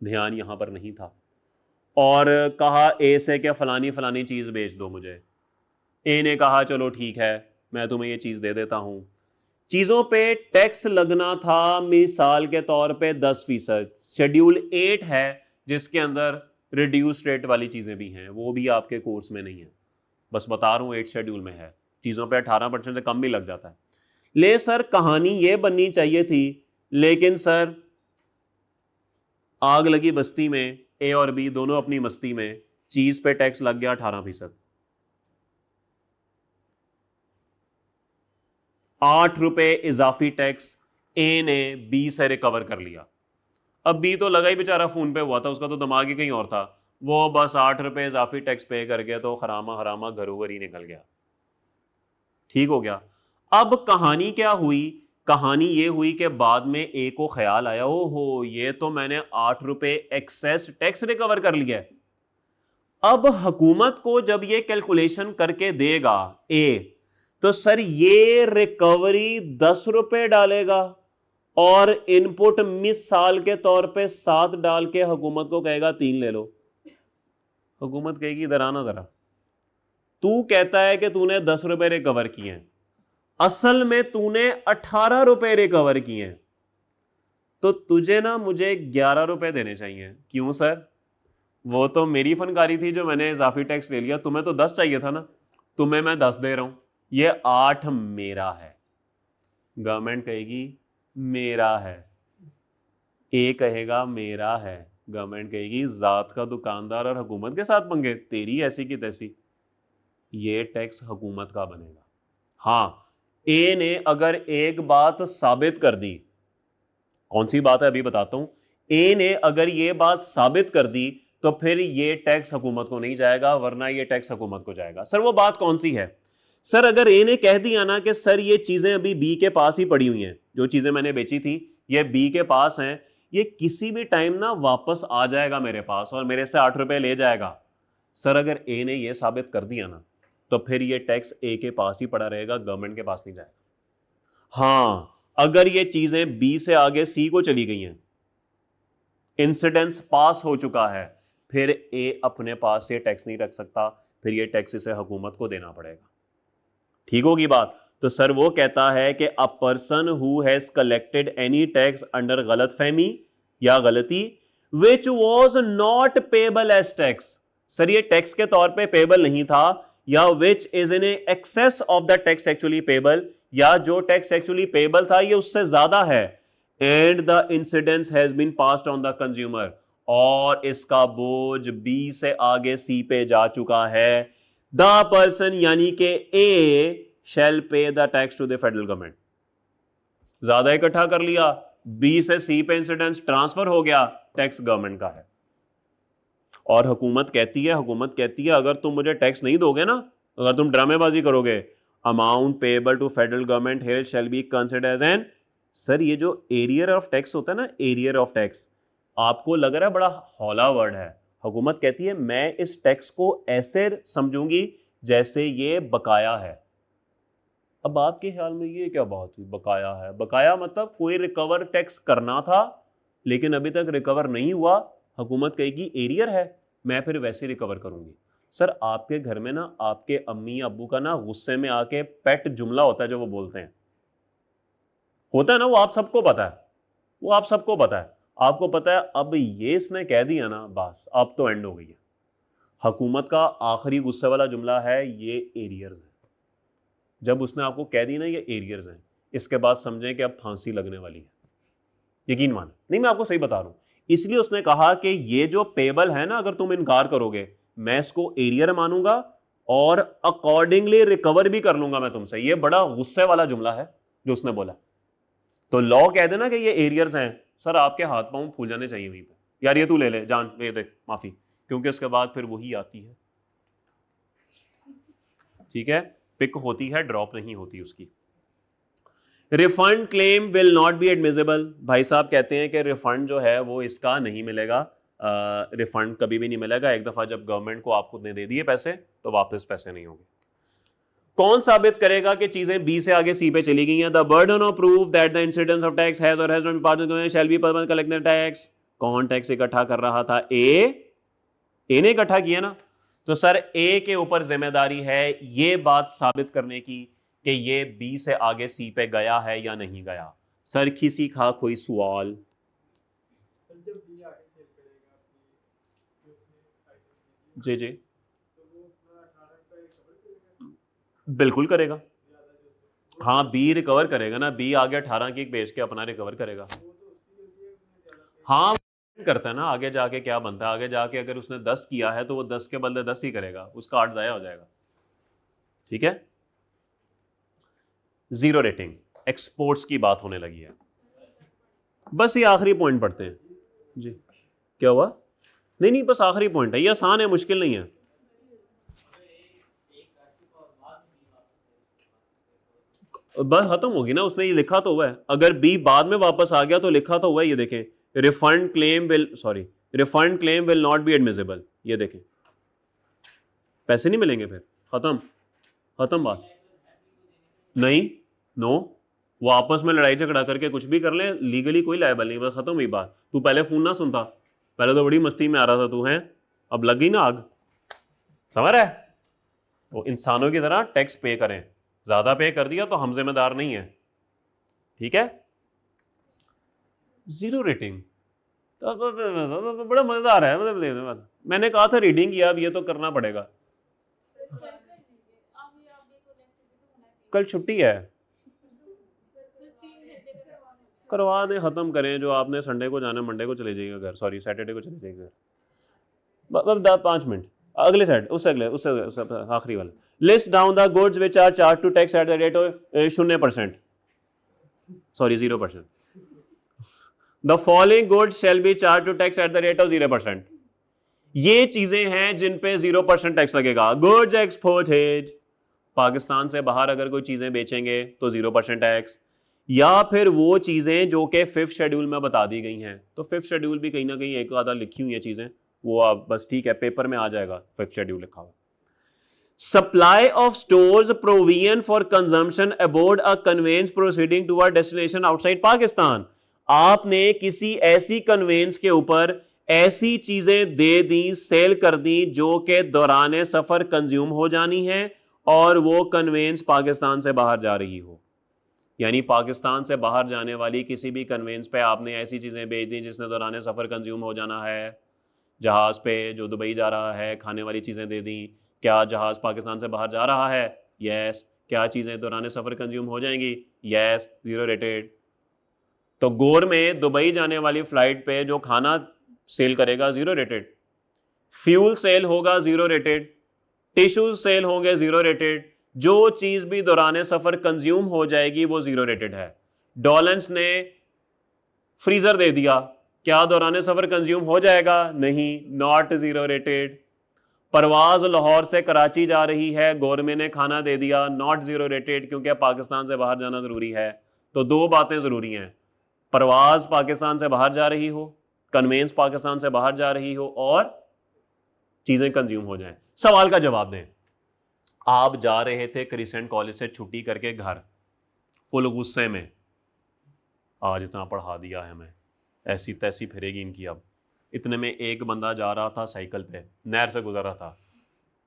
ध्यान यहां पर नहीं था, और कहा ए से कि फलानी फलानी चीज बेच दो मुझे। ए ने कहा चलो ठीक है, मैं तुम्हें ये चीज दे देता हूं। चीजों पे टैक्स लगना था मिसाल के तौर पे 10%। शेड्यूल 8 है जिसके अंदर रिड्यूस रेट वाली चीजें भी हैं, वो भी आपके कोर्स में नहीं है, बस बता रहा हूं 8 शेड्यूल में है। चीजों पे 18% से कम भी लग जाता है। ले सर कहानी ये बननी चाहिए थी, लेकिन सर आग लगी बस्ती में, ए और बी दोनों अपनी मस्ती में, चीज पे टैक्स लग गया 18%। 8 रुपए इजाफी टैक्स ए ने बी से रिकवर कर लिया। अब बी तो लगा ही बेचारा फोन पे हुआ था, उसका तो दिमाग ही कहीं और था, वो बस 8 रुपए इजाफी टैक्स पे कर गया तो खरामा हरामा घरों ही निकल गया, ठीक हो गया। अब कहानी क्या हुई, कहानी ये हुई कि बाद में ए को ख्याल आया, ओहो ये तो मैंने 8 रुपए एक्सेस टैक्स रिकवर कर लिया है, अब हुकूमत को जब ये कैलकुलेशन करके देगा ए, तो सर ये रिकवरी 10 रुपए डालेगा और इनपुट मिस साल के तौर पे 7 डाल के हुकूमत को कहेगा 3 ले लो। हुकूमत कहेगी इधर आना जरा, तू कहता है कि तूने 10 रुपए रिकवर किए हैं, असल में तूने 18 रुपए रिकवर किए हैं, तो तुझे ना मुझे 11 रुपए देने चाहिए। क्यों सर? वो तो मेरी फनकारी थी जो मैंने इजाफी टैक्स ले लिया, तुम्हें तो 10 चाहिए था ना, तुम्हें मैं 10 दे रहा हूं, ये 8 मेरा है। गवर्नमेंट कहेगी मेरा है, ए कहेगा मेरा है, गवर्नमेंट कहेगी जात का दुकानदार और हुकूमत के साथ पंगे, तेरी ऐसी की तैसी, ये टैक्स हुकूमत का बनेगा। हाँ, ए ने अगर एक बात साबित कर दी, कौन सी बात है अभी बताता हूं, ए ने अगर ये बात साबित कर दी तो फिर ये टैक्स हुकूमत को नहीं जाएगा, वरना ये टैक्स हुकूमत को जाएगा। सर वो बात कौन सी है? सर अगर ए ने कह दिया ना कि सर ये चीजें अभी बी के पास ही पड़ी हुई हैं, जो चीजें मैंने बेची थी ये बी के पास हैं, ये किसी भी टाइम ना वापस आ जाएगा मेरे पास और मेरे से 8 रुपए ले जाएगा। सर अगर ए ने ये साबित कर दिया ना, तो फिर ये टैक्स ए के पास ही पड़ा रहेगा, गवर्नमेंट के पास नहीं जाएगा। हां, अगर ये चीजें बी से आगे सी को चली गई हैं, इंसिडेंस पास हो चुका है, फिर ए अपने पास से टैक्स नहीं रख सकता, फिर ये टैक्स इसे हुकूमत को देना पड़ेगा। ठीक होगी बात? तो सर वो कहता है कि a person who has collected any tax under गलतफहमी या गलती which was not payable as tax, sir ये टैक्स के तौर पे पेबल नहीं था, या which is in excess of the tax actually payable, या जो टैक्स एक्चुअली पेबल था ये उससे ज्यादा है, and the incidence has been passed on the consumer, और इसका बोझ बी से आगे सी पे जा चुका है, द पर्सन यानी कि a shall pay the tax to the federal government. ज्यादा इकट्ठा कर लिया, बी से सी पे इंसिडेंस ट्रांसफर हो गया, टैक्स गवर्नमेंट का है। और हुकूमत कहती है अगर तुम मुझे टैक्स नहीं दोगे ना, अगर तुम ड्रामेबाजी करोगे, amount payable to federal government here shall be considered as an, sir ये जो एरियर ऑफ टैक्स होता है ना, एरियर ऑफ टैक्स, आपको लग रहा है बड़ा हौला वर्ड है, हुकूमत कहती है मैं इस टैक्स को ऐसे समझूंगी जैसे ये बकाया है। अब आपके ख्याल में ये क्या बात हुई, बकाया है? बकाया मतलब कोई रिकवर टैक्स करना था लेकिन अभी तक रिकवर नहीं हुआ, हुकूमत कहेगी एरियर है, मैं फिर वैसे रिकवर करूंगी। सर आपके घर में ना आपके अम्मी अब्बू का ना गुस्से में आके पेट जुमला होता है जो वो बोलते हैं, होता है ना, वो आप सबको पता है, वो आप सबको पता है, आपको पता है अब ये इसने कह दिया ना, बस अब तो एंड हो गई है। हुकूमत का आखिरी गुस्से वाला जुमला है ये एरियर्स है। जब उसने आपको कह दी ना ये एरियर्स हैं, इसके बाद समझें कि अब फांसी लगने वाली है, यकीन मान नहीं, मैं आपको सही बता रहा हूं। इसलिए उसने कहा कि ये जो पेबल है ना, अगर तुम इनकार करोगे मैं इसको एरियर मानूंगा और अकॉर्डिंगली रिकवर भी कर लूंगा मैं तुमसे। ये बड़ा गुस्से वाला जुमला है जो उसने बोला। तो लॉ कह देना कि ये एरियर्स हैं, सर आपके हाथ पांव फूल जाने चाहिए वहीं पे, यार ये तू ले ले, जान ले दे माफी, क्योंकि उसके बाद फिर वही आती है। ठीक है, पिक होती है, ड्रॉप नहीं होती उसकी। Refund claim will not be admissible, भाई साहब कहते हैं कि रिफंड जो है वो इसका नहीं मिलेगा, रिफंड कभी भी नहीं मिलेगा। एक दफा जब गवर्नमेंट को आपको दे दिए पैसे तो वापस पैसे नहीं होंगे। कौन साबित करेगा कि चीजें बी से आगे सी पे चली गई हैं? The burden of proof that the incidence of tax has or has not been passed on the government shall be permit collecting tax. कौन टैक्स इकट्ठा कर रहा था? ए ने इकट्ठा किया ना, तो सर ए के ऊपर जिम्मेदारी है ये बात साबित करने की कि ये बी से आगे सी पे गया है या नहीं गया। सर किसी का कोई सवाल? जी जी बिल्कुल करेगा, हाँ बी रिकवर करेगा ना, बी आगे 18 की बेच के अपना रिकवर करेगा। हाँ करता है ना, आगे जाके क्या बनता है, आगे जाके अगर उसने 10 किया है तो वो 10 के बदले 10 ही करेगा, उसका 8 जाया हो जाएगा। ठीक है, जीरो रेटिंग, एक्सपोर्ट्स की बात होने लगी है। बस ये आखिरी पॉइंट पढ़ते हैं जी। क्या हुआ? नहीं नहीं, बस आखिरी पॉइंट है, ये आसान है, मुश्किल नहीं है। बस खत्म होगी ना, उसने ये लिखा तो हुआ है, अगर बी बाद में वापस आ गया तो लिखा तो हुआ है, ये देखें refund claim will not be admissible, ये देखें पैसे नहीं मिलेंगे फिर, खत्म, खत्म बात। नहीं, नो, वो आपस में लड़ाई झगड़ा करके कुछ भी कर ले, लीगली कोई लायबल नहीं, बस खत्म हुई बात। तू पहले फोन ना सुनता, पहले तो बड़ी मस्ती में आ रहा था तू, है अब लग गई ना आग, समझ रहा है? वो इंसानों की तरह टैक्स पे करें, ज्यादा पे कर दिया तो हम जिम्मेदार नहीं है, ठीक है? जीरो रेटिंग तो बड़ा मजेदार है, मतलब मैंने कहा था रीडिंग किया, अब ये तो करना पड़ेगा। कल छुट्टी है, करवा दें, खत्म करें, जो आपने संडे को जाना मंडे को चले जाइएगा घर, सॉरी सैटरडे को चले जाइएगा घर। 5 मिनट अगले साइड, उससे अगले, उससे आखिरी वाला। List down the goods which are charge to tax at the rate of 0%, sorry 0%। The following goods shall be charge to tax at the rate of 0%। ये चीजें हैं जिन पे 0% टैक्स लगेगा। गुड्स एक्सपोर्टेड, पाकिस्तान से बाहर अगर कोई चीजें बेचेंगे तो 0% टैक्स, या फिर वो चीजें जो कि 5th शेड्यूल में बता दी गई हैं। तो 5th शेड्यूल भी कहीं ना कहीं एक आधा लिखी हुई है चीजें, वो आप बस ठीक है, पेपर में आ जाएगा 5th शेड्यूल लिखा हुआ। Supply of stores provision for consumption aboard a conveyance proceeding to a destination outside Pakistan. आपने किसी ऐसी कन्वेंस के ऊपर ऐसी चीजें दे दी, सेल कर दी, जो कि दौरान सफर कंज्यूम हो जानी है और वो कन्वेंस पाकिस्तान से बाहर जा रही हो। यानी पाकिस्तान से बाहर जाने वाली किसी भी कन्वेंस पे आपने ऐसी चीजें बेच दी जिसने दौरान सफर कंज्यूम हो जाना है। जहाज पे जो दुबई जा रहा है, खाने वाली चीजें दे दी। क्या जहाज पाकिस्तान से बाहर जा रहा है? यस। क्या चीजें दौरान सफर कंज्यूम हो जाएंगी? Yes, 0 rated. तो गोर में दुबई जाने वाली फ्लाइट पे जो खाना सेल करेगा 0 रेटेड, फ्यूल सेल होगा 0 रेटेड, टिश्यूज सेल होंगे 0 रेटेड, जो चीज भी दौरान सफर कंज्यूम हो जाएगी वो 0 रेटेड है। डॉलेंस ने फ्रीजर दे दिया, क्या दौरान सफर कंज्यूम हो जाएगा? नहीं, नॉट 0 रेटेड। परवाज लाहौर से कराची जा रही है, गवर्नमेंट ने खाना दे दिया, नॉट 0 रेटेड, क्योंकि पाकिस्तान से बाहर जाना जरूरी है। तो दो बातें जरूरी हैं, परवाज पाकिस्तान से बाहर जा रही हो, कन्वेंस पाकिस्तान से बाहर जा रही हो, और चीजें कंज्यूम हो जाएं। सवाल का जवाब दें। आप जा रहे थे क्रिसेंट कॉलेज से छुट्टी करके घर, फुल गुस्से में, आज इतना पढ़ा दिया है हमें, ऐसी तैसी फिरेगी इनकी अब। इतने में एक बंदा जा रहा था साइकिल पे, नहर से गुजर रहा था,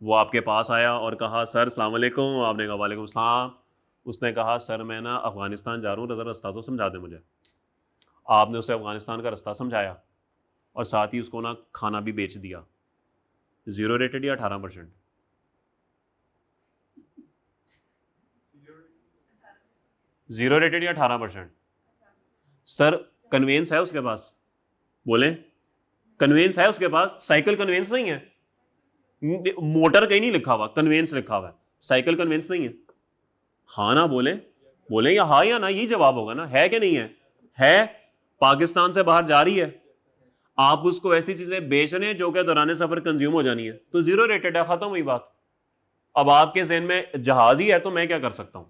वो आपके पास आया और कहा सर अस्सलाम वालेकुम। आपने कहा वालेकुम सलाम। उसने कहा सर मैं ना अफगानिस्तान जा रहा हूँ, ज़रा रास्ता तो समझा दे मुझे। आपने उसे अफगानिस्तान का रास्ता समझाया और साथ ही उसको ना खाना भी बेच दिया। 0 रेटेड या 18%? 0 रेटेड या 18%? सर कन्वेंस है उसके पास? बोले कन्वेंस है उसके पास? साइकिल कन्वेंस नहीं है, मोटर कहीं नहीं लिखा हुआ, कन्वेंस लिखा हुआ है, साइकिल कन्वेंस नहीं है। हाँ ना बोले, बोले या हाँ या ना, यही जवाब होगा ना, है कि नहीं है? है। पाकिस्तान से बाहर जा रही है, आप उसको ऐसी चीजें बेच रहे हैं जो कि दौरान सफर कंज्यूम हो जानी है, तो 0 रेटेड है, खत्म हुई बात। अब आपके ज़हन में जहाज ही है तो मैं क्या कर सकता हूं?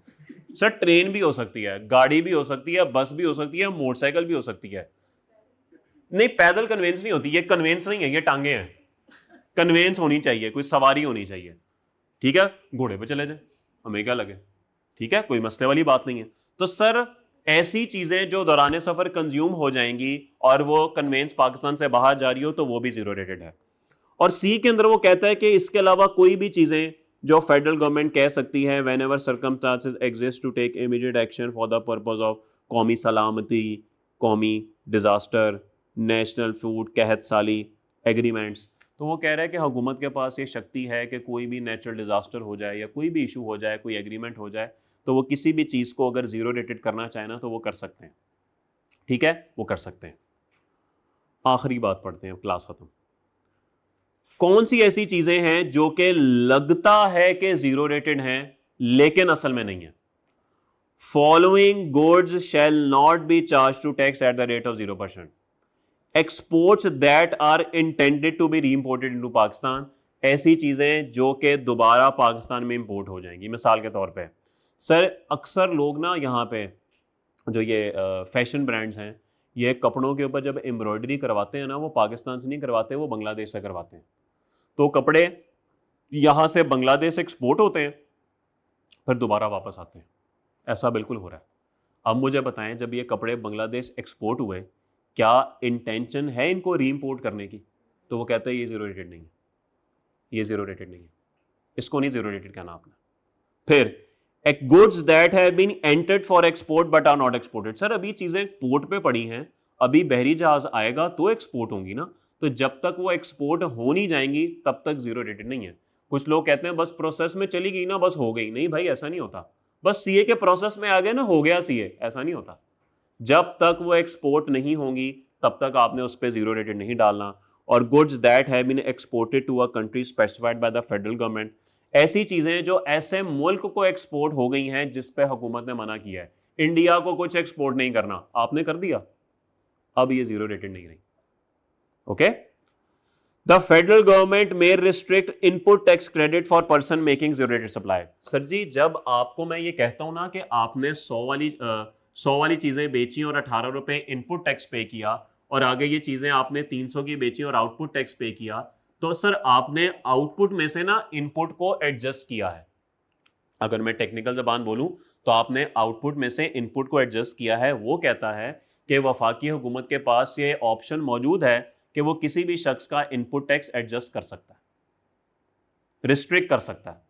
सर ट्रेन भी हो सकती है, गाड़ी भी हो सकती है, बस भी हो सकती है, मोटरसाइकिल भी हो सकती है। नहीं, पैदल कन्वेंस नहीं होती, ये कन्वेंस नहीं है, ये टांगे हैं। कन्वेंस होनी चाहिए, कोई सवारी होनी चाहिए, ठीक है? घोड़े पे चले जाए, हमें क्या लगे, ठीक है, कोई मसले वाली बात नहीं है। तो सर ऐसी चीजें जो दौरान सफर कंज्यूम हो जाएंगी और वो कन्वेंस पाकिस्तान से बाहर जा रही हो तो वो भी 0 रेटेड है। और सी के अंदर वो कहता है कि इसके अलावा कोई भी चीजें जो फेडरल गवर्नमेंट कह सकती है whenever circumstances exist to take immediate action for the purpose of कौमी सलामती, कौमी डिजास्टर, नेशनल फूड कहत साली एग्रीमेंट्स। तो वो कह रहा है कि हुकूमत के पास ये शक्ति है कि कोई भी नेचुरल डिजास्टर हो जाए या कोई भी इशू हो जाए, कोई एग्रीमेंट हो जाए, तो वो किसी भी चीज़ को अगर 0 रेटेड करना चाहे ना तो वो कर सकते हैं, ठीक है, वो कर सकते हैं। आखिरी बात पढ़ते हैं, क्लास खत्म। कौन सी ऐसी चीजें हैं जो कि लगता है कि 0 रेटेड हैं लेकिन असल में नहीं है? Following goods shall not be charge to tax at the rate of 0%। Exports that are intended to be reimported into Pakistan, ऐसी चीजें जो कि दोबारा पाकिस्तान में इंपोर्ट हो जाएंगी। मिसाल के तौर पे सर अक्सर लोग ना यहाँ पे जो ये फैशन ब्रांड्स हैं, ये कपड़ों के ऊपर जब एम्ब्रॉयडरी करवाते हैं ना, वो पाकिस्तान से नहीं करवाते, वो बांग्लादेश से करवाते हैं। तो कपड़े यहां से बांग्लादेश एक्सपोर्ट होते हैं फिर दोबारा वापस आते हैं। ऐसा बिल्कुल हो रहा है। अब मुझे बताएं, जब ये कपड़े बांग्लादेश एक्सपोर्ट हुए, क्या इंटेंशन है इनको री इंपोर्ट करने की? तो वो कहते हैं ये जीरो रेटेड नहीं है, ये जीरो रेटेड नहीं है, इसको नहीं जीरो रेटेड कहना आपने। फिर goods that have been entered for export but are not exported. Sir अभी चीजें पोर्ट पे पड़ी हैं, अभी बहरी जहाज आएगा तो एक्सपोर्ट होंगी ना, तो जब तक वो एक्सपोर्ट हो नहीं जाएंगी तब तक जीरो रेटेड नहीं है। कुछ लोग कहते हैं बस प्रोसेस में चली गई ना बस हो गई, नहीं भाई ऐसा नहीं होता। बस सीए के प्रोसेस में आ गए ना हो गया सीए, ऐसा नहीं होता। जब तक वो एक्सपोर्ट नहीं होंगी तब तक आपने उस पर जीरो रेटेड नहीं डालना। और goods that have been exported to a country specified by the federal government, ऐसी चीजें जो ऐसे मुल्क को एक्सपोर्ट हो गई हैं जिस पे हुकूमत ने मना किया है। इंडिया को कुछ एक्सपोर्ट नहीं करना, आपने कर दिया, अब ये जीरो रेटेड नहीं रही। Okay, the federal government may restrict input tax credit for person making zero rated supply. Sir ji जब आपको मैं ये कहता हूं ना कि आपने 100 वाली चीजें बेची और 18 रुपए इनपुट टैक्स पे किया और आगे ये चीजें आपने 300 की बेची और आउटपुट टैक्स पे किया, तो सर आपने आउटपुट में से ना इनपुट को एडजस्ट किया है। अगर मैं टेक्निकल जबान बोलूं तो आपने आउटपुट में से इनपुट को एडजस्ट किया है। वो कहता है कि वफाकी हुकूमत के पास ये ऑप्शन मौजूद है कि वो किसी भी शख्स का इनपुट टैक्स एडजस्ट कर सकता है, रिस्ट्रिक्ट कर सकता है।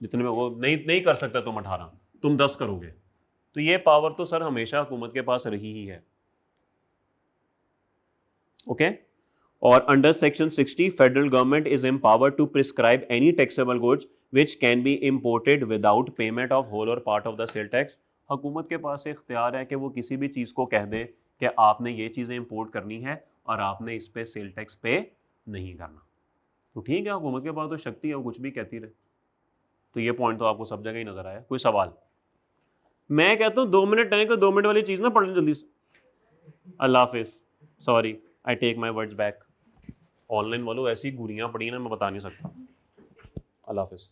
जितने में वो नहीं कर सकता तुम 18, तुम 10 करोगे, तो ये पावर तो सर हमेशा हुकूमत के पास रही ही है। ओके, और under section 60 federal government is empowered to prescribe any taxable goods which can be imported without payment of whole or part of the sale tax. हुकूमत के पास इख्तियार है कि वो किसी भी चीज़ को कह दे कि आपने ये चीज़ें इंपोर्ट करनी है और आपने इस पे सेल टैक्स पे नहीं करना। तो ठीक है, हुकूमत के पास तो शक्ति है, वो कुछ भी कहती रहे। तो ये पॉइंट तो आपको सब जगह ही नजर आया। कोई सवाल? मैं कहता हूँ 2 मिनट टाइम को 2 मिनट वाली चीज़ ना पढ़ लें जल्दी से। अल्लाह हाफिज, sorry I take my words back. Online वालों ऐसी गुरियां पड़ी ना मैं बता नहीं सकता। अल्लाह हाफिज।